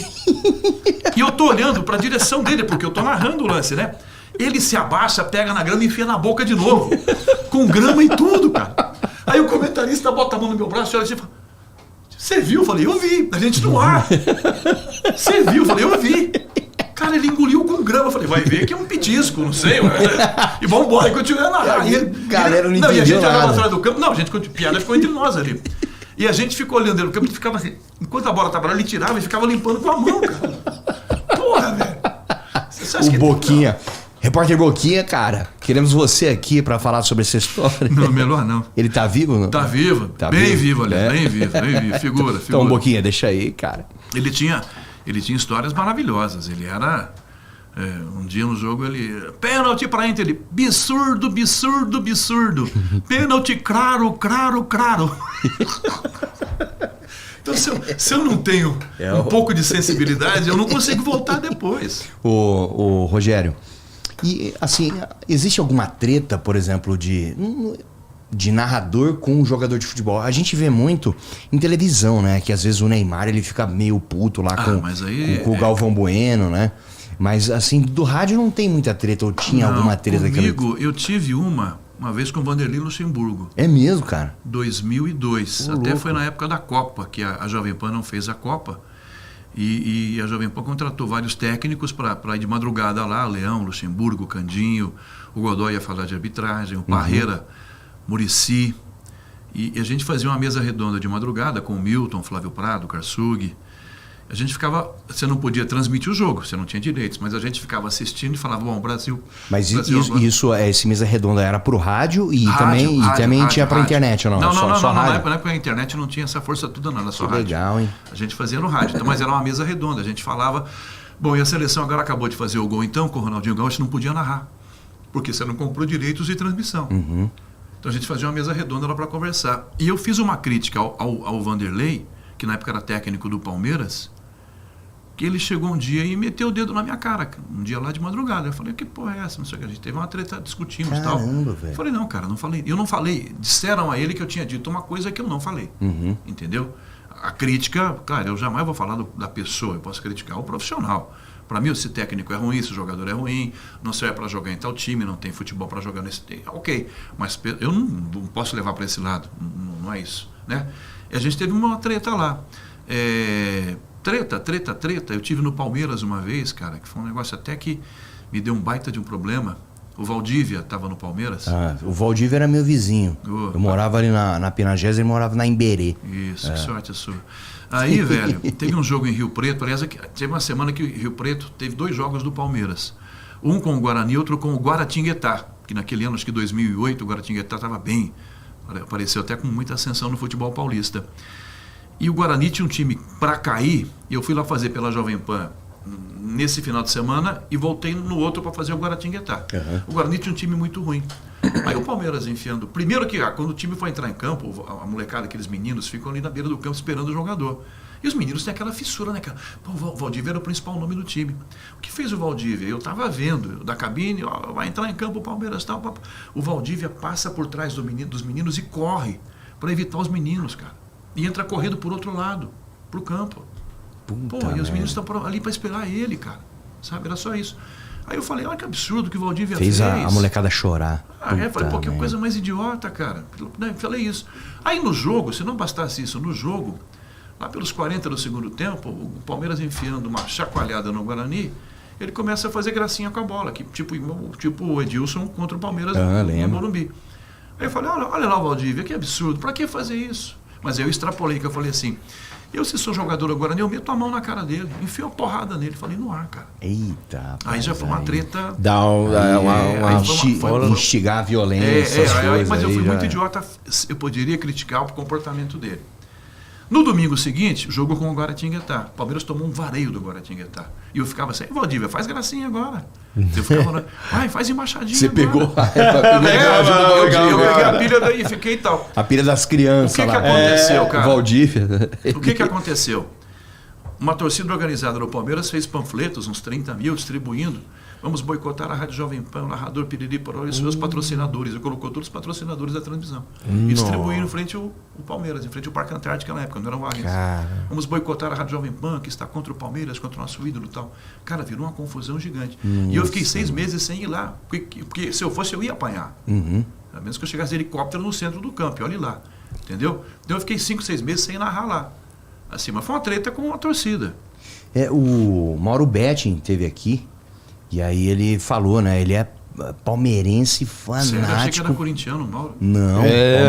E eu tô olhando para a direção dele, porque eu tô narrando o lance, né? Ele se abaixa, pega na grama e enfia na boca de novo. Com grama e tudo, cara. Aí o comentarista bota a mão no meu braço e olha assim e fala: você viu? Eu falei, eu vi. A gente no ar. Você viu? Eu falei, eu vi. Cara, ele engoliu com grama. Eu falei, vai ver que é um petisco, não sei. E vamos embora, e continuando a narrar. Galera não entendeu e a gente nada. andava atrás do campo. Não, a gente, piada ficou entre nós ali. E a gente ficou olhando ele no campo e ficava assim. Enquanto a bola tava lá, ele tirava e ficava limpando com a mão, cara. Porra, velho. O Boquinha. Repórter Boquinha, cara, queremos você aqui pra falar sobre essa história. Não, melhor não. Ele tá vivo? Não? Tá vivo. Tá bem vivo, ali. É. Bem vivo. Figura. Então, Boquinha, deixa aí, cara. Ele tinha histórias maravilhosas. Ele era... um dia no jogo ele... Pênalti pra Inter. Ele... Absurdo. Pênalti, claro. Então, se eu não tenho um pouco de sensibilidade, eu não consigo voltar depois. Ô, Rogério, e assim, existe alguma treta, por exemplo, de narrador com um jogador de futebol? A gente vê muito em televisão, né? Que às vezes o Neymar ele fica meio puto lá com o Galvão Bueno, né? Mas assim, do rádio não tem muita treta, ou tinha alguma treta? Comigo, eu tive uma vez com o Vanderlei Luxemburgo. É mesmo, cara? 2002. Ô, até louco. foi na época da Copa, que a Jovem Pan não fez a Copa. E a Jovem Pan contratou vários técnicos para ir de madrugada lá, Leão, Luxemburgo, Candinho, o Godoy ia falar de arbitragem, o Parreira, Muricy. E a gente fazia uma mesa redonda de madrugada com o Milton, Flávio Prado, Karsug. A gente ficava... Você não podia transmitir o jogo, você não tinha direitos, mas a gente ficava assistindo e falava, bom, Brasil... Mas Brasil esse mesa redonda era pro rádio e também tinha pra internet, ou não? Não, só na rádio? época a internet não tinha essa força toda, não, era só Que rádio. legal, hein? A gente fazia no rádio, então, mas era uma mesa redonda, a gente falava... Bom, e a seleção agora acabou de fazer o gol, então, com o Ronaldinho Gaúcho, não podia narrar, porque você não comprou direitos de transmissão. Uhum. Então a gente fazia uma mesa redonda lá para conversar. E eu fiz uma crítica ao Vanderlei, que na época era técnico do Palmeiras, que ele chegou um dia e meteu o dedo na minha cara, um dia lá de madrugada. Eu falei, que porra é essa? Não sei o que. A gente teve uma treta, discutimos e tal. Caramba, velho. Eu falei, não, cara, não falei. Eu não falei. Disseram a ele que eu tinha dito uma coisa que eu não falei. Uhum. Entendeu? A crítica, claro, eu jamais vou falar da pessoa, eu posso criticar o profissional. Para mim, se técnico é ruim, se o jogador é ruim, não serve para jogar em tal time, não tem futebol para jogar nesse time. Ok, mas eu não posso levar para esse lado, não é isso. Né? E a gente teve uma treta lá. Treta. Eu tive no Palmeiras uma vez, cara, que foi um negócio até que me deu um baita de um problema. O Valdívia estava no Palmeiras. O Valdívia era meu vizinho. Eu morava ali na Pinagés, ele morava na Imberê. Isso, que sorte a sua. Aí, velho, teve um jogo em Rio Preto, aliás, teve uma semana que Rio Preto teve 2 jogos do Palmeiras. Um com o Guarani, outro com o Guaratinguetá, que naquele ano, acho que 2008, o Guaratinguetá estava bem, apareceu até com muita ascensão no futebol paulista. E o Guarani tinha um time para cair, e eu fui lá fazer pela Jovem Pan nesse final de semana e voltei no outro para fazer o Guaratinguetá. Uhum. O Guarani tinha um time muito ruim. Aí o Palmeiras enfiando... Primeiro que quando o time foi entrar em campo, a molecada, aqueles meninos, ficam ali na beira do campo esperando o jogador. E os meninos têm aquela fissura, né, cara? Pô, o Valdívia era o principal nome do time. O que fez o Valdívia? Eu estava vendo, da cabine, ó, vai entrar em campo o Palmeiras, tal. O Valdívia passa por trás dos meninos e corre para evitar os meninos, cara. E entra correndo por outro lado, pro campo. E os meninos estão ali para esperar ele, cara. Sabe? Era só isso. Aí eu falei, olha que absurdo que o Valdívia fez. A molecada chorar. Falei, pô, que coisa mais idiota, cara. Falei isso. Aí no jogo, se não bastasse isso, no jogo, lá pelos 40 do segundo tempo, o Palmeiras enfiando uma chacoalhada no Guarani, ele começa a fazer gracinha com a bola, que, tipo o Edilson contra o Palmeiras no Morumbi. Aí eu falei, olha lá o Valdívia, que absurdo, pra que fazer isso? Mas eu extrapolei, que eu falei assim, se sou jogador do Guarani, eu meto a mão na cara dele, enfio a porrada nele, falei no ar, cara. Eita. Aí já foi uma treta. Instigar a violência. Mas eu fui muito idiota, eu poderia criticar o comportamento dele. No domingo seguinte, jogo com o Guaratinguetá. O Palmeiras tomou um vareio do Guaratinguetá. E eu ficava assim, Valdívia, faz gracinha agora. Eu ficava, faz embaixadinha. Você agora. pegou eu peguei a pilha daí e fiquei e tal. A pilha das crianças. O que aconteceu, cara? Valdívia. O que aconteceu? Uma torcida organizada no Palmeiras fez panfletos, uns 30 mil, distribuindo. Vamos boicotar a Rádio Jovem Pan, o narrador Piriri Poró e os seus patrocinadores. Eu colocou todos os patrocinadores da transmissão. E distribuíram em frente ao Palmeiras, em frente ao Parque Antártica na época, não era o Allianz. Vamos boicotar a Rádio Jovem Pan, que está contra o Palmeiras, contra o nosso ídolo e tal. Cara, virou uma confusão gigante. E eu fiquei 6 meses sem ir lá, porque se eu fosse, eu ia apanhar. A menos que eu chegasse de helicóptero no centro do campo, olhe lá. Entendeu? Então eu fiquei 5, 6 meses sem narrar lá. Assim, mas foi uma treta com a torcida. O Mauro Betting teve aqui, e aí ele falou, né? Ele é palmeirense fanático. Sério? Eu achei que era corintiano, Mauro. Não,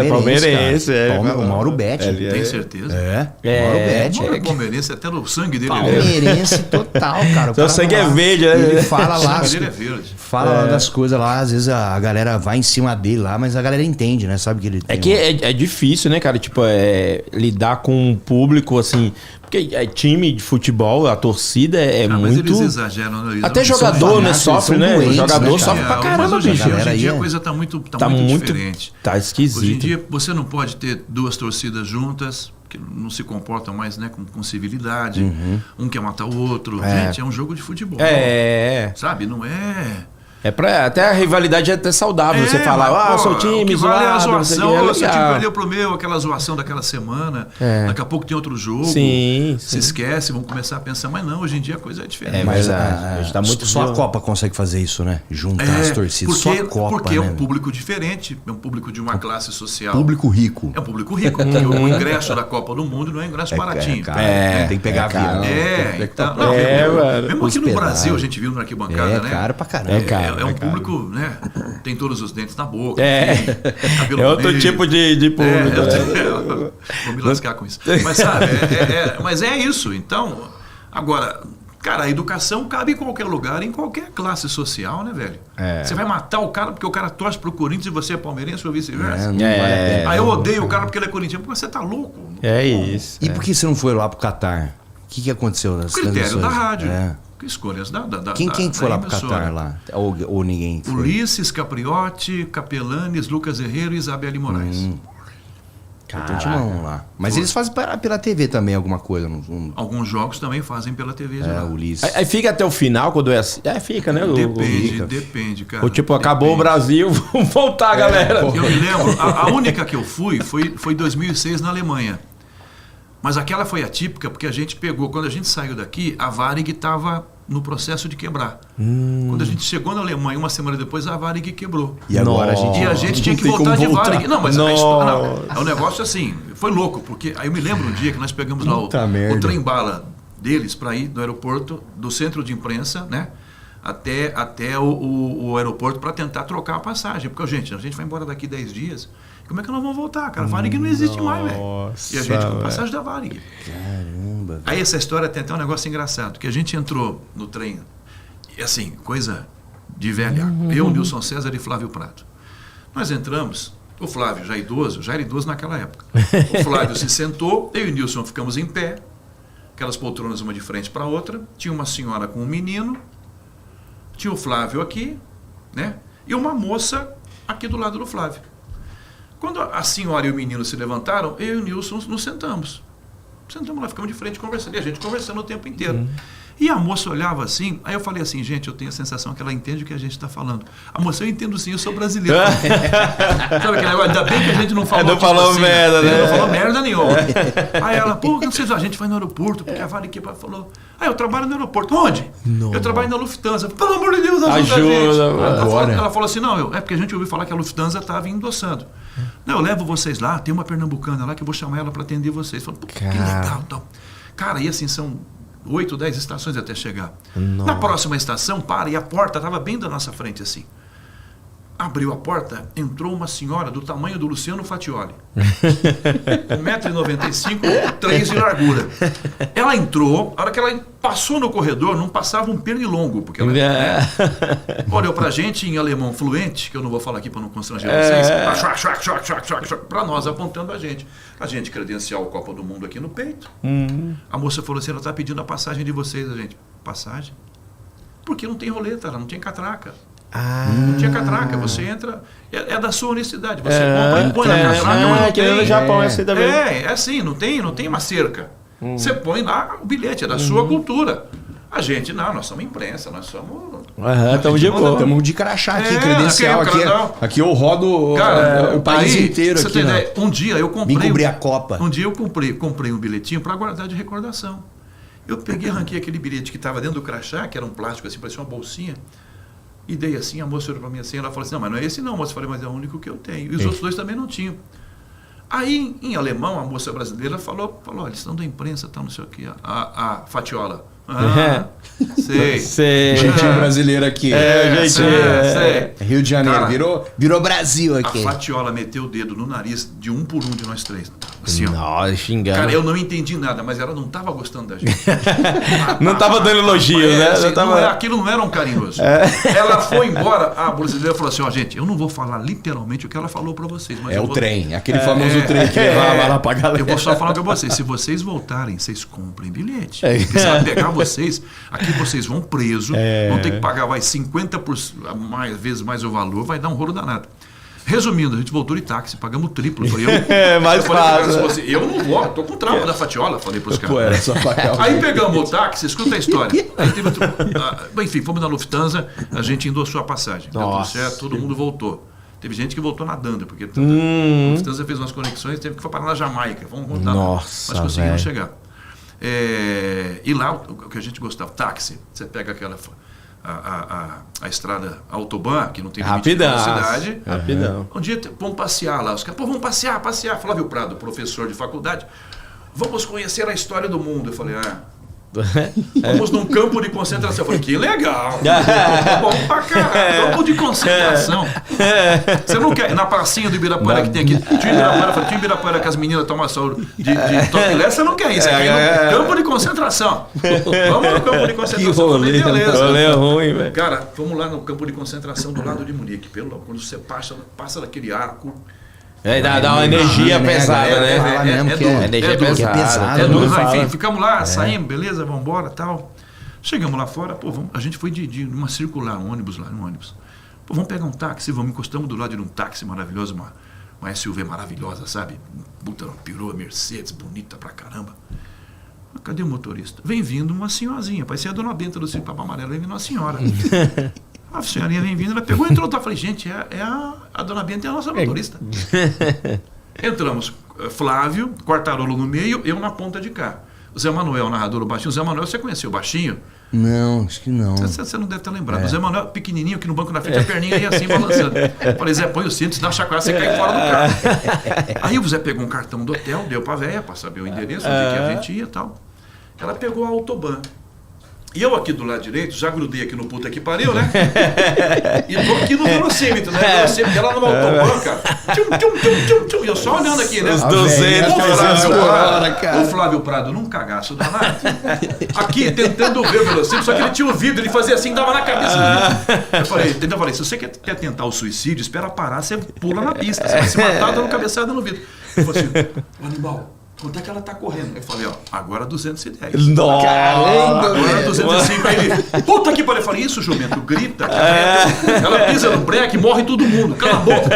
palmeirense. O Mauro Betting. Tem certeza? Mauro Betting. Mauro é palmeirense, até no sangue dele. Palmeirense total, cara. Seu sangue é verde, né? Ele fala lá. O sangue dele é verde. Fala lá das coisas lá, às vezes a galera vai em cima dele lá, mas a galera entende, né? Sabe que ele tem. É que é difícil, né, cara? Tipo, lidar com um público assim. Porque time de futebol, a torcida é muito. Mas eles exageram, né? Até jogador, né? Sofre, né? O jogador né, sofre pra caramba, mas hoje em bicho. dia a coisa tá muito diferente. Tá esquisito. Hoje em dia você não pode ter duas torcidas juntas, que não se comportam mais, né, com civilidade. Um quer matar o outro. Gente, é um jogo de futebol. Sabe? Não é. Até a rivalidade é até saudável. Você falar, seu time, o que vale é a zoação. Seu time legal. perdeu pro meu, aquela zoação daquela semana. Daqui a pouco tem outro jogo. Sim. Se esquece, vão começar a pensar, mas não, hoje em dia a coisa é diferente. Mas a gente tá muito só a Copa consegue fazer isso, né? Juntar as torcidas. Só a Copa, porque né? é um público diferente, é um público de uma classe social. Público rico. É um público rico, porque o ingresso da Copa do Mundo não é ingresso baratinho. Tem que pegar avião. Então, mano. mesmo aqui no Brasil, a gente viu na arquibancada, né? É caro pra caramba. É um público, né? Tem todos os dentes na boca. É outro tipo de público. Vou me lascar com isso. Mas sabe, mas é isso. Então, agora, cara, a educação cabe em qualquer lugar, em qualquer classe social, né, velho? Você vai matar o cara porque o cara torce pro Corinthians e você é palmeirense ou vice-versa? Aí eu odeio o cara porque ele é corintiano. Você tá louco? É isso. E por que você não foi lá pro Catar? O que aconteceu nas Critério da transmissões? rádio. Escolhas da Quem foi lá pro emissora. Catar lá? Ou ninguém foi? Ulisses, Capriotti, Capelanes, Lucas Herrero e Isabelle Moraes. Tem um timão lá. Mas eles fazem pela TV também alguma coisa. Alguns jogos também fazem pela TV. Ulisses. Aí fica até o final quando é assim. Fica, né? Depende, cara. Ou tipo, acabou o Brasil, vamos voltar, galera. Eu me lembro, a única que eu fui foi 2006 na Alemanha. Mas aquela foi atípica porque a gente pegou, quando a gente saiu daqui, a Varig estava no processo de quebrar. Quando a gente chegou na Alemanha, uma semana depois, a Varig quebrou. E agora a gente tinha que voltar de Varig. Não, mas é um negócio assim, foi louco, porque aí eu me lembro um dia que nós pegamos lá o trem-bala deles para ir do aeroporto, do centro de imprensa, né? Até o aeroporto para tentar trocar a passagem. Porque, gente, a gente vai embora daqui 10 dias. Como é que nós vamos voltar, cara? Varig não existe mais, velho. E a gente com passagem da Varig. Caramba. Aí essa história tem até um negócio engraçado, que a gente entrou no trem, e assim, coisa de velha. Eu, Nilson César e Flávio Prato. Nós entramos, o Flávio já era idoso naquela época. O Flávio se sentou, eu e o Nilson ficamos em pé, aquelas poltronas uma de frente para outra, tinha uma senhora com um menino, tinha o Flávio aqui, né? E uma moça aqui do lado do Flávio. Quando a senhora e o menino se levantaram, eu e o Nilson nos sentamos. Sentamos lá, ficamos de frente conversando. E a gente conversando o tempo inteiro. E a moça olhava assim, aí eu falei assim, gente, eu tenho a sensação que ela entende o que a gente está falando. A moça, eu entendo sim, eu sou brasileiro. Sabe aquele negócio? Ainda bem que a gente não falou não falou assim, merda, né? Não falou merda nenhuma. Aí ela, pô, não sei se a gente vai no aeroporto, porque a Varig falou, eu trabalho no aeroporto. Onde? Eu trabalho na Lufthansa. Pelo amor de Deus, ajuda a gente. Agora. Ela falou assim, não, é porque a gente ouviu falar que a Lufthansa estava endossando. Não, eu levo vocês lá, tem uma pernambucana lá que eu vou chamar ela para atender vocês. Falei, que legal, então. Cara, e assim, são 8, 10 estações até chegar. Na próxima estação, para, e a porta estava bem da nossa frente, assim. Abriu a porta, entrou uma senhora do tamanho do Luciano Fatioli. 1,95 m, 3 de largura. Ela entrou, a hora que ela passou no corredor, não passava um pernilongo, porque ela olhou pra gente em alemão fluente, que eu não vou falar aqui para não constranger vocês, para nós, apontando a gente. A gente credencial a Copa do Mundo aqui no peito. A moça falou assim, ela está pedindo a passagem de vocês, a gente. Passagem? Porque não tem roleta, ela não tem catraca. Não tinha catraca, você entra, é da sua honestidade, você compra e põe na catraca. Que nem no Japão é assim também. É assim, não tem uma cerca. Você põe lá o bilhete, é da sua cultura. A gente, não, nós somos imprensa, nós somos... Estamos de boa. Estamos de crachá aqui, credencial aqui eu rodo o país inteiro aqui. Ideia, um dia eu comprei... Me cobrir a Copa. Um dia eu comprei um bilhetinho para guardar de recordação. Eu peguei, arranquei aquele bilhete que estava dentro do crachá, que era um plástico assim, parecia uma bolsinha. E dei assim, a moça olhou para mim assim, ela falou assim, não, mas não é esse não, moça. Eu falei, mas é o único que eu tenho. E os outros dois também não tinham. Aí, em alemão, a moça brasileira falou, eles estão da imprensa, não sei o quê. A Fatiola. Sei. Jeitinho brasileiro aqui. Sei. Rio de Janeiro, Cara, virou Brasil aqui. A Fatiola meteu o dedo no nariz de um por um de nós três. Assim, ó. Nossa, xingando. Cara, eu não entendi nada, mas ela não tava gostando da gente. Não tava dando elogios, né? Assim, tava... aquilo não era um carinhoso. Ela foi embora, a brasileira falou assim, ó, gente, eu não vou falar literalmente o que ela falou pra vocês. Mas o trem, aquele famoso trem que levava lá pra galera. Eu vou só falar pra vocês, se vocês voltarem, vocês comprem bilhete. Porque se ela pegar vocês, aqui vocês vão preso, vão ter que pagar 50% vezes mais o valor, vai dar um rolo danado. Resumindo, a gente voltou de táxi, pagamos o triplo. Mais fácil. Eu não vou, tô com trauma da Fatiola, falei pros caras. Pô, era só pagar Aí pegamos o táxi, escuta a história. Enfim, fomos na Lufthansa, a gente endossou a passagem. Deu tudo certo, todo mundo voltou. Teve gente que voltou nadando, porque a Lufthansa fez umas conexões, teve que parar na Jamaica. Vamos voltar. Nossa, mas conseguimos chegar. E lá, o que a gente gostava, táxi, você pega aquela... A estrada Autobahn, que não tem limite de velocidade. Rapidão. Um dia vamos passear lá. Os caras, vamos passear. Flávio Prado, professor de faculdade. Vamos conhecer a história do mundo. Eu falei, vamos num campo de concentração. Eu falei, que legal. Bom pra caralho. Campo de concentração. Você não quer? Na pracinha do Ibirapuera que tem aqui. Tinha Ibirapuera que as meninas tomam sol de topless, você não quer isso. Você quer ir no campo de concentração. Vamos no campo de concentração. Que rolê, beleza. Rolê ruim, velho. Cara, vamos lá no campo de concentração do lado de Munique. Quando você passa daquele arco. Dá uma energia pesada, né? Energia pesada. Enfim, ficamos lá, saímos, beleza, vamos embora, tal. Chegamos lá fora, a gente foi de uma circular, um ônibus. Pô, vamos pegar um táxi, encostamos do lado de um táxi maravilhoso, uma SUV maravilhosa, sabe? Puta, uma perua Mercedes, bonita pra caramba. Cadê o motorista? Vem vindo uma senhorzinha, parecia a dona Benta do Circo Papo Amarelo, vem vindo uma senhora. A senhorinha vem vindo, ela pegou e entrou. Eu falei, gente, a dona Benta é a nossa motorista. Entramos, Flávio, Quartarolo no meio, eu na ponta de cá. O Zé Manuel, narrador, o baixinho. O Zé Manuel, você conheceu o baixinho? Não, acho que não. Você não deve ter lembrado. O Zé Manuel, pequenininho, aqui no banco na frente, a perninha ia assim, balançando. Eu falei, Zé, põe o cinto, se dá chacoalhada, você cai fora do carro. Aí o Zé pegou um cartão do hotel, deu pra véia, pra saber o endereço, onde que a gente ia e tal. Ela pegou a Autobahn. E eu aqui do lado direito, já grudei aqui no puta que pariu, né? E tô aqui no velocímetro, né? Velocímetro, ela numa Autobahn, cara. E eu só olhando aqui, né? Os 200 o Flávio Prado num cagaço danado. Aqui, tentando ver o velocímetro, só que ele tinha o vidro, ele fazia assim, dava na cabeça. Eu falei, se você quer tentar o suicídio, espera parar, você pula na pista. Você vai se matar dando cabeçada no vidro. Eu falei assim, animal, quanto é que ela tá correndo? Eu falei, agora 210. Nossa! Agora 205. Aí ele, puta que pariu. Eu falei, isso, jumento, grita. Ela pisa no breque, morre todo mundo. Cala a boca.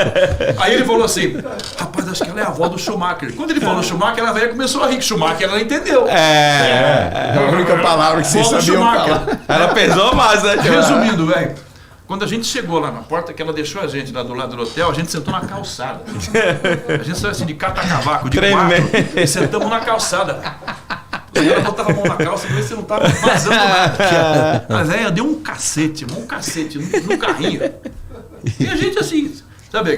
Aí ele falou assim, rapaz, acho que ela é a avó do Schumacher. Quando ele falou Schumacher, a velha começou a rir. Schumacher, ela entendeu. É a única palavra que vocês sabiam falar. Ela pesou mais, né? Resumindo, velho. Quando a gente chegou lá na porta, que ela deixou a gente lá do lado do hotel, a gente sentou na calçada. A gente saiu assim de catacavaco, de quatro, e sentamos na calçada. Ela botava a mão na calça, ver se não tava vazando nada. A velha deu um cacete no carrinho. E a gente assim, sabe,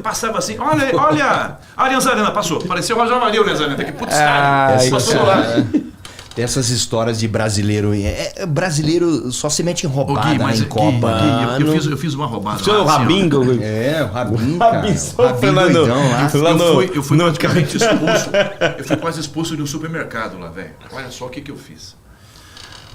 passava assim, olha, a Allianz Arena passou. Pareceu o Roger Maria, o Allianz Arena, que putz, passou do lado. Tem essas histórias de brasileiro. Brasileiro só se mete em roubada, Gui, em Copa. Gui, eu fiz uma roubada. O Rabingo. O Rabinho, cara. Eu fui praticamente expulso. Eu fui quase expulso de um supermercado lá, velho. Olha só o que eu fiz.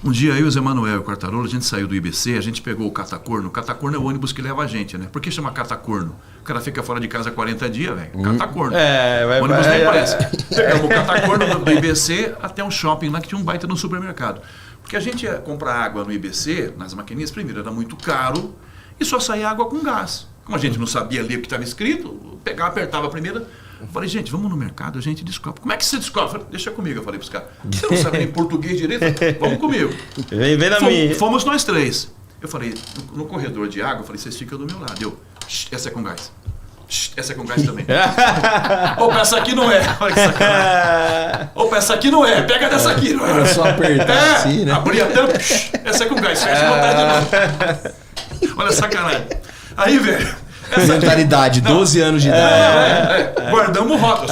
Um dia eu e o Zé Manuel e o Quartarolo, a gente saiu do IBC, a gente pegou o Catacorno. O Catacorno é o ônibus que leva a gente, né? Por que chama Catacorno? O cara fica fora de casa 40 dias, velho. Catacorno. O ônibus nem parece. Pegamos o Catacorno do IBC até um shopping lá que tinha um baita no supermercado. Porque a gente ia comprar água no IBC, nas maquininhas, primeiro era muito caro e só saía água com gás. Como a gente não sabia ler o que estava escrito, pegava, apertava a primeira. Eu falei, gente, vamos no mercado, a gente descobre. Como é que você descobre? Eu falei, deixa comigo, eu falei pros caras. Você não sabe nem português direito? Vamos comigo. Vem na minha. Fomos nós três. Eu falei, no corredor de água, eu falei, vocês ficam do meu lado. Essa é com gás. Essa é com gás também. Opa, essa aqui não é. Olha que sacanagem. Opa, essa aqui não é. Pega dessa aqui, não é. Era só apertar assim, né? Abrir a tampa. Essa é com gás. Fecha e botar de novo. Olha a sacanagem. Aí, velho, Mentalidade, 12 anos de idade. Guardamos o rótulo.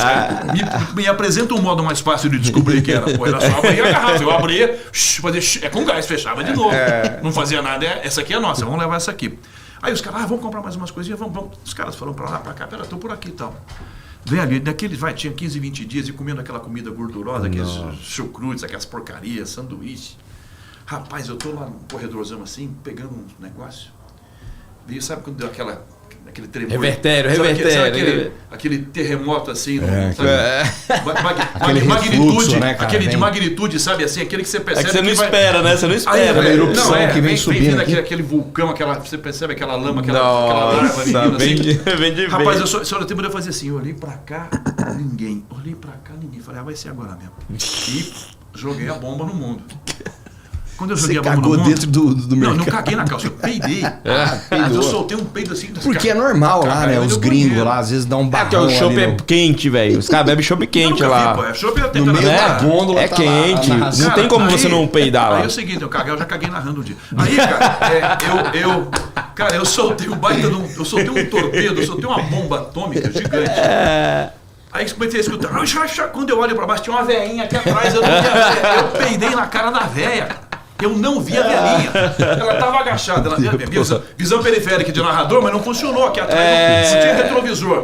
Me apresenta um modo mais fácil de descobrir que era. Pô, era só abrir a garrafa. Eu abria, fazia com gás, fechava de novo. Não fazia nada. Essa aqui é nossa, vamos levar essa aqui. Aí os caras, vamos comprar mais umas coisinhas, vamos. Os caras foram pra lá, pra cá, pera, tô por aqui e tal. Vem ali, tinha 15, 20 dias e comendo aquela comida gordurosa, aqueles chucrutes, aquelas porcarias, sanduíche. Rapaz, eu tô lá no corredorzão assim, pegando um negócio. E sabe quando deu aquele tremor? Revertério. Aquele terremoto assim, Aquele refluxo, né, cara? Aquele de magnitude, sabe assim, aquele que você percebe. É que você não espera, né? Você não espera. Aí, erupção que vem subindo aquele vulcão, você percebe aquela lama, aquela larva vindo assim. Vem de Rapaz, eu tempo de fazer assim, eu olhei pra cá, ninguém. Olhei pra cá, ninguém. Falei, vai ser agora mesmo. E joguei a bomba no mundo. Quando eu joguei a bomba no mundo, dentro do mercado. Não caguei na calça, eu peidei. Mas eu soltei um peido assim. Porque é normal lá, né? Os gringos lá, às vezes dão um barrão. Porque o chopp é quente, velho. Os caras bebem chopp quente lá. Chopp é no meio da gôndola. É quente. Não tem como você não peidar lá. Aí é o seguinte, eu já caguei narrando um dia. Aí, cara, eu soltei um baita eu soltei um torpedo, eu soltei uma bomba atômica gigante. Aí comecei a escutar. Quando eu olho pra baixo, tinha uma velhinha aqui atrás. Eu peidei na cara da velha. Eu não vi a velhinha. Ela estava agachada. Visão periférica de narrador, mas não funcionou aqui atrás. Não tinha retrovisor.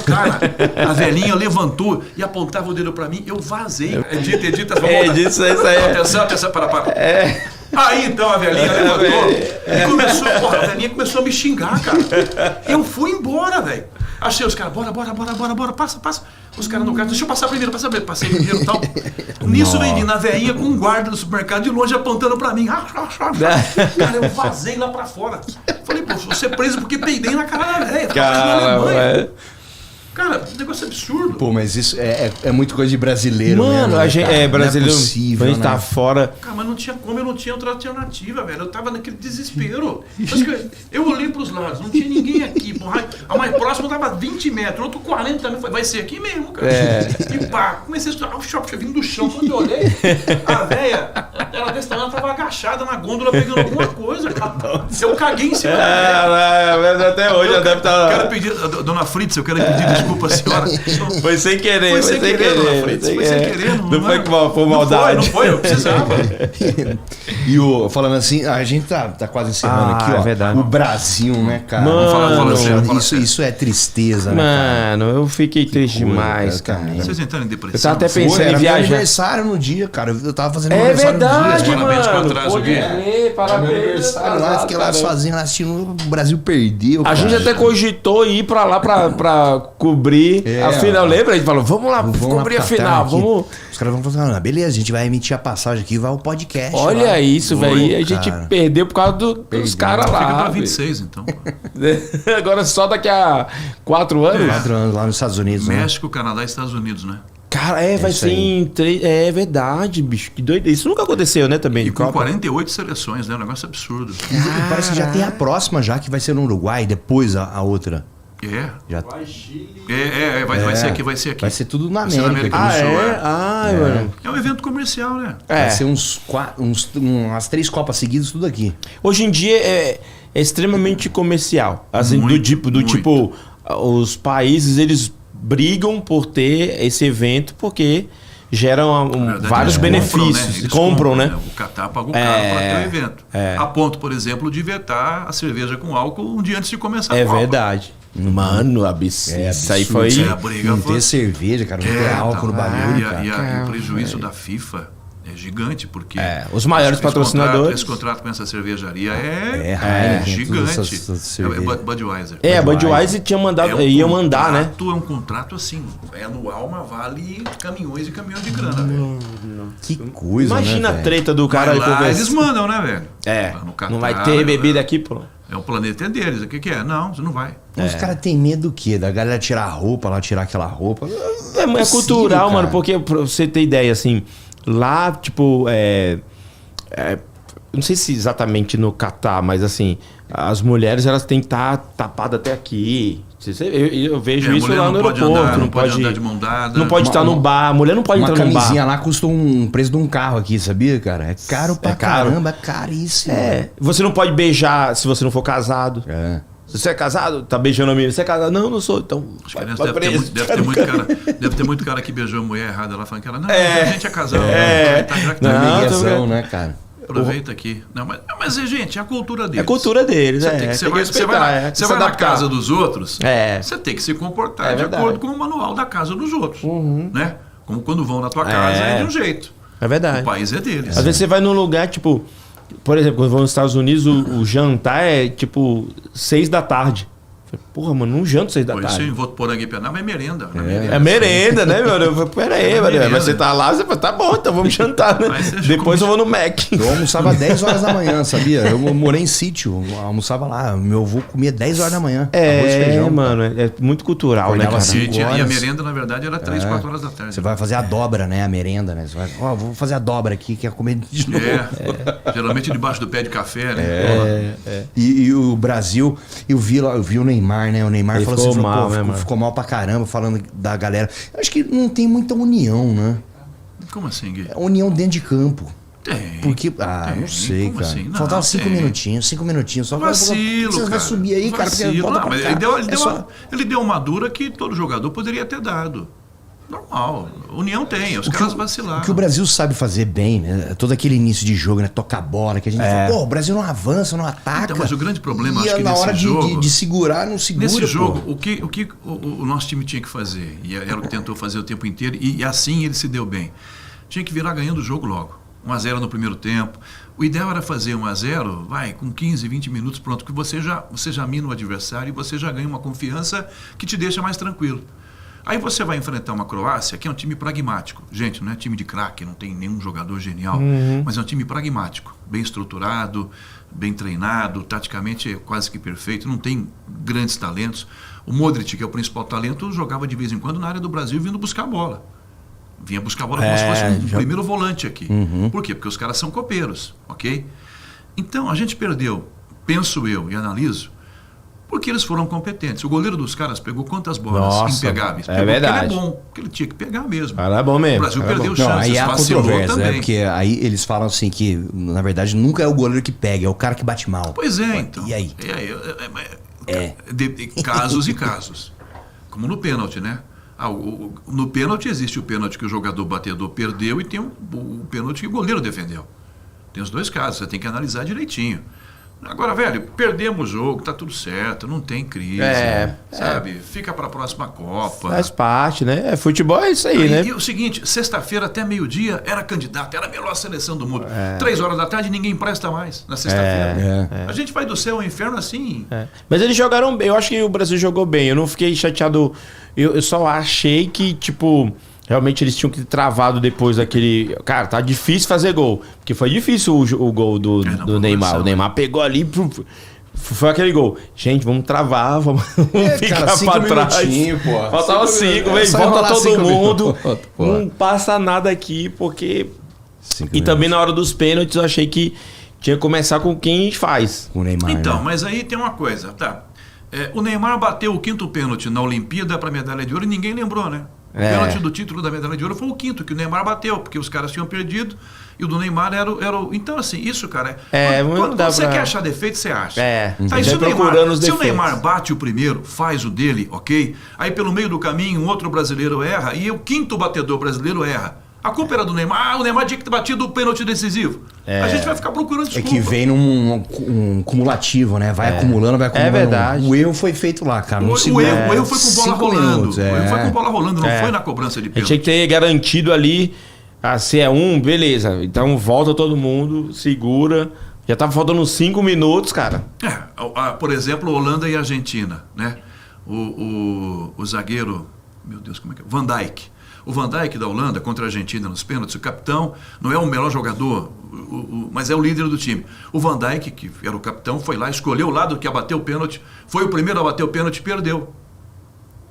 Cara, a velhinha levantou e apontava o dedo pra mim. Eu vazei. Edita. Isso aí. Atenção, para. Aí então a velhinha levantou e começou. A velhinha começou a me xingar, cara. Eu fui embora, velho. Achei os caras, bora, passa. Os caras no carro, deixa eu passar primeiro. Passei primeiro e tal. Nisso vem vindo a velhinha com um guarda do supermercado de longe apontando pra mim. Cara, eu vazei lá pra fora. Falei, pô, vou ser preso porque peidei na cara da velha. Cara, negócio absurdo. Pô, mas isso é muito coisa de brasileiro, mano, mesmo, a gente brasileiro. Não é possível, a gente tá né? fora. Cara, mas não tinha como, eu não tinha outra alternativa, velho. Eu tava naquele desespero. Eu olhei pros lados, não tinha ninguém aqui. Porra. A mais próxima tava 20 metros, outro 40 também. Vai ser aqui mesmo, cara. E pá, comecei a estudar. O shopping vindo do chão. Quando eu olhei, a velha, ela desse tamanho, tava agachada na gôndola pegando alguma coisa. Eu caguei em cima da velha. Até hoje já deve estar. Quero pedir, dona Fritz, eu quero pedir desculpa, senhora. Foi sem querer, dona Fritz. Foi sem querer, não foi por maldade. Não foi, eu precisava. E falando assim, a gente tá quase encerrando aqui, ó. É verdade. O Brasil, né, cara? Mano, isso é tristeza, né, cara? Mano, eu fiquei triste demais, cara. Vocês entraram em depressão? Eu tava até pensando em viajar. Aniversário no dia, cara. Eu tava fazendo É aniversário verdade, no dia. Parabéns mano. pra trás, Pode crer, parabéns. Aniversário lá, fiquei lá sozinho assistindo. O Brasil perdeu. A gente até cogitou ir pra lá pra cobrir a final. Lembra? A gente falou, vamos lá cobrir a final. Vamos. Os caras vão falar, beleza, a gente vai emitir a passagem aqui, vai o podcast. Olha lá. isso, velho. A gente perdeu por causa dos caras lá. Fica pra 26, então. Agora só daqui a 4 anos? 4 anos lá nos Estados Unidos. México, Canadá e Estados Unidos, né? Cara, vai ser em 3. É verdade, bicho. Que doido. Isso nunca aconteceu, né, também? E com 48 seleções, né? Um negócio absurdo. E parece que já tem a próxima já, que vai ser no Uruguai, depois a outra. Já... Vai ser aqui. Vai ser tudo na América. Mano. É um evento comercial, né? Vai ser umas 3 Copas seguidas, tudo aqui. Hoje em dia é extremamente comercial. Assim, do tipo, os países, eles brigam por ter esse evento porque geram vários benefícios. Compram, né? O Catar pagou caro para ter o evento. A ponto, por exemplo, de vetar a cerveja com álcool um dia antes de começar a Copa. É verdade. Mano, absurdo. Isso aí foi... Não ter cerveja, cara, não ter álcool no bagulho, cara. E o prejuízo da FIFA é gigante, porque... os maiores patrocinadores... Esse contrato com essa cervejaria é gigante. Budweiser. A Budweiser tinha mandado, ia mandar, né? É um contrato assim, anual, mas vale caminhões e caminhões de grana, velho. Que coisa, imagina, né, a treta do cara... Lá eles mandam, né, velho? No Catar, não vai ter bebida aqui, pô. É o planeta deles. O que é? Não, você não vai. Os caras têm medo do quê? Da galera tirar a roupa lá, tirar aquela roupa? É cultural, cara. Mano, porque pra você ter ideia, assim, lá, tipo, não sei se exatamente no Catar, mas assim, as mulheres, elas têm que estar tapadas até aqui. Eu vejo isso lá no aeroporto. Não pode andar de mão dada. Não pode estar no bar. A mulher não pode entrar no bar. Uma camisinha lá custa um preço de um carro aqui, sabia, cara? É caro pra caramba, é caríssimo. Você não pode beijar se você não for casado. Você é casado? Tá beijando a menina. Você é casado? Não sou. Então, acho que deve ter muito cara que beijou a mulher errada lá, falando que ela, não, a gente é casado. Não, né, cara? Aproveita aqui. Não, mas, gente, é a cultura deles. É a cultura deles, Você vai na casa dos outros, você tem que se comportar de acordo com o manual da casa dos outros. Né? Como quando vão na tua casa, é de um jeito. É verdade. O país é deles. Às vezes você vai num lugar, tipo... Por exemplo, quando vão nos Estados Unidos, o jantar é, tipo, 6 da tarde. Porra, mano, não janto 6 da tarde. Sim, vou pôr aqui penal, mas é merenda. É merenda, né, meu? Eu falei, pera aí, mano. Mas você tá lá, você fala, tá bom, então vamos jantar, né? Depois eu vou no Mac. Eu almoçava 10 horas da manhã, sabia? Eu morei em sítio, eu almoçava lá. Meu avô comia 10 horas da manhã. Arroz e feijão, mano, é muito cultural, né, cara? E a merenda, na verdade, era 3, 4 horas da tarde. Você vai fazer a dobra, né? A merenda, né? Você vai, vou fazer a dobra aqui, que é comer de novo. Geralmente debaixo do pé de café, né? E o Brasil, eu vi o Neymar, né? O Neymar falou ficou assim, mal, né, ficou mal pra caramba, falando da galera. Eu acho que não tem muita união, né? Como assim, Gui? União dentro de campo. Tem. Porque, não sei, como cara. assim? Não, faltava 5 minutinhos. Só vacilo, você vai subir aí, cara. Vacilo. Não, mas ele deu uma dura que todo jogador poderia ter dado. Normal. União tem, os caras vacilaram. O que o Brasil sabe fazer bem, né? Todo aquele início de jogo, né? Tocar bola, que a gente fala, pô, o Brasil não avança, não ataca. Então, mas o grande problema, acho que na hora jogo, de segurar, não segura. Nesse jogo, o que o nosso time tinha que fazer, e era o que tentou fazer o tempo inteiro, e assim ele se deu bem. Tinha que virar ganhando o jogo logo. 1-0 no primeiro tempo. O ideal era fazer 1-0, com 15, 20 minutos, pronto, que você já mina o adversário e você já ganha uma confiança que te deixa mais tranquilo. Aí você vai enfrentar uma Croácia, que é um time pragmático. Gente, não é time de craque, não tem nenhum jogador genial, mas é um time pragmático, bem estruturado, bem treinado, taticamente é quase que perfeito, não tem grandes talentos. O Modric, que é o principal talento, jogava de vez em quando na área do Brasil vindo buscar a bola. Vinha buscar a bola como se fosse um primeiro volante aqui. Por quê? Porque os caras são copeiros, ok? Então, a gente perdeu, penso eu e analiso, porque eles foram competentes. O goleiro dos caras pegou quantas bolas impegáveis? É verdade. Porque ele é bom, porque ele tinha que pegar mesmo. Era bom mesmo. O Brasil perdeu chances, aí há vacilou também. Porque aí eles falam assim que, na verdade, nunca é o goleiro que pega, é o cara que bate mal. Pois é, então. E aí? Casos e casos. Como no pênalti, né? No pênalti existe o pênalti que o jogador batedor perdeu e tem o pênalti que o goleiro defendeu. Tem os dois casos, você tem que analisar direitinho. Agora, velho, perdemos o jogo, tá tudo certo, não tem crise, sabe? Fica pra próxima Copa. Faz parte, né? Futebol é isso aí, né? E o seguinte, sexta-feira até meio-dia era candidato, era a melhor seleção do mundo. 3 horas da tarde ninguém presta mais na sexta-feira. A gente vai do céu ao inferno assim. Mas eles jogaram bem, eu acho que o Brasil jogou bem, eu não fiquei chateado, eu só achei que, tipo... Realmente eles tinham que ter travado depois daquele... Cara, tá difícil fazer gol. Porque foi difícil o gol do Neymar. O Neymar pegou ali... Foi aquele gol. Gente, vamos travar, vamos ficar cara, pra trás. Faltava 5, volta todo mundo. Não passa nada aqui, porque... E também na hora dos pênaltis eu achei que tinha que começar com quem faz. O Neymar, então, né? Mas aí tem uma coisa, tá? O Neymar bateu o 5º pênalti na Olimpíada pra medalha de ouro e ninguém lembrou, né? O pênalti do título da medalha de ouro foi o 5º que o Neymar bateu, porque os caras tinham perdido e o do Neymar era o... Então, assim, isso, cara... Quando você quer achar defeito, você acha. Tá, e se o Neymar bate o primeiro, faz o dele, ok? Aí, pelo meio do caminho, um outro brasileiro erra e o 5º batedor brasileiro erra. A culpa era do Neymar. O Neymar tinha que ter batido o pênalti decisivo. A gente vai ficar procurando desculpa. É que vem num cumulativo, né? Vai acumulando. É verdade. O erro foi feito lá, cara. O erro foi com bola rolando. O erro foi com bola rolando, não foi na cobrança de pênalti. Tinha que ter garantido ali, se é beleza. Então volta todo mundo, segura. Já tava faltando 5 minutos, cara. Por exemplo, Holanda e Argentina, né? O zagueiro, meu Deus, como é que é? Van Dijk. O Van Dijk da Holanda contra a Argentina nos pênaltis, o capitão não é o melhor jogador, mas é o líder do time. O Van Dijk, que era o capitão, foi lá, escolheu o lado que ia bater o pênalti, foi o primeiro a bater o pênalti e perdeu.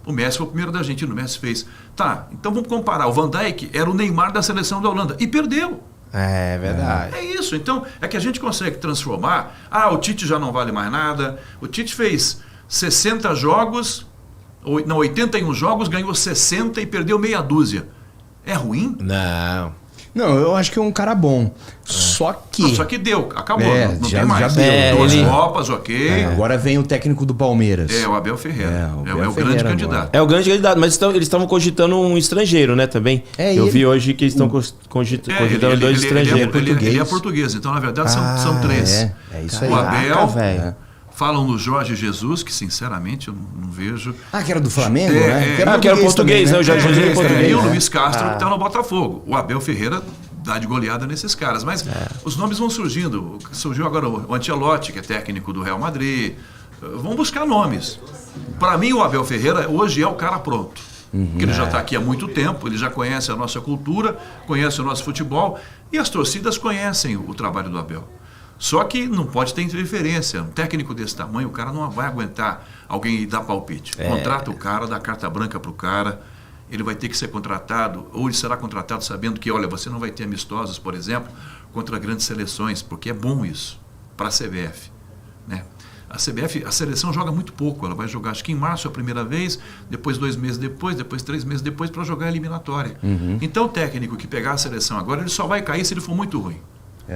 O Messi foi o primeiro da Argentina, o Messi fez. Tá, então vamos comparar. O Van Dijk era o Neymar da seleção da Holanda e perdeu. É verdade. É isso, então é que a gente consegue transformar. O Tite já não vale mais nada. O Tite fez 60 jogos... 81 jogos, ganhou 60 e perdeu meia dúzia. É ruim? Não. Não, eu acho que é um cara bom. Só que... Não, só que deu, acabou, não já tem mais. deu. Duas Copas, ok. Agora vem o técnico do Palmeiras. O Abel Ferreira. o É Abel o grande Ferreira candidato. É o grande candidato, mas eles estavam cogitando um estrangeiro, né, também. Eu vi hoje que eles estão cogitando dois estrangeiros. Ele é português, então na verdade são 3. É isso aí. O Abel, velho. falam no Jorge Jesus, que sinceramente eu não vejo. Que era do Flamengo, né? Que era português, né? O Jorge Jesus é português. E o Luiz Castro, que está no Botafogo. O Abel Ferreira dá de goleada nesses caras. Mas os nomes vão surgindo. Surgiu agora o Ancelotti, que é técnico do Real Madrid. Vão buscar nomes. Para mim, o Abel Ferreira hoje é o cara pronto. Porque ele já está aqui há muito tempo, ele já conhece a nossa cultura, conhece o nosso futebol e as torcidas conhecem o trabalho do Abel. Só que não pode ter interferência. Um técnico desse tamanho, o cara não vai aguentar alguém dar palpite. Contrata o cara, dá carta branca para o cara. Ele vai ter que ser contratado, ou ele será contratado sabendo que, olha, você não vai ter amistosos, por exemplo, contra grandes seleções, porque é bom isso para a CBF, né? A CBF, a seleção joga muito pouco. Ela vai jogar, acho que em março a primeira vez, depois 2 meses depois 3 meses depois para jogar a eliminatória. Então o técnico que pegar a seleção agora, ele só vai cair se ele for muito ruim.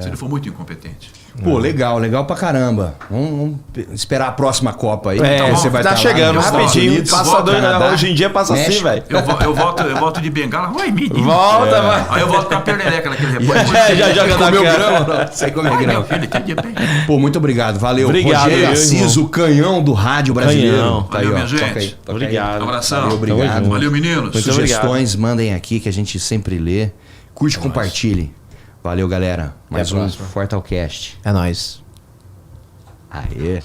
Se ele for muito incompetente. Pô, legal pra caramba. Vamos esperar a próxima Copa aí. Então, você vai tá estar chegando lá rapidinho. Canadá, Hoje em dia passa assim, velho. Eu volto de bengala. Oi, menino. Volta, vai. Aí eu volto com a pernereca naquele repórter. Já joga na grama. Sei comer grama. Pô, muito obrigado. Valeu. Obrigado, Rogério Assis, o canhão do rádio brasileiro. Canhão. Tá aí, Valeu, ó. minha gente. Toca aí. Obrigado. Abração. Valeu, obrigado. Valeu, meninos. Sugestões, mandem aqui que a gente sempre lê. Curte, compartilhe. Valeu, galera. Mais um Fortalcast. É nóis. Aê.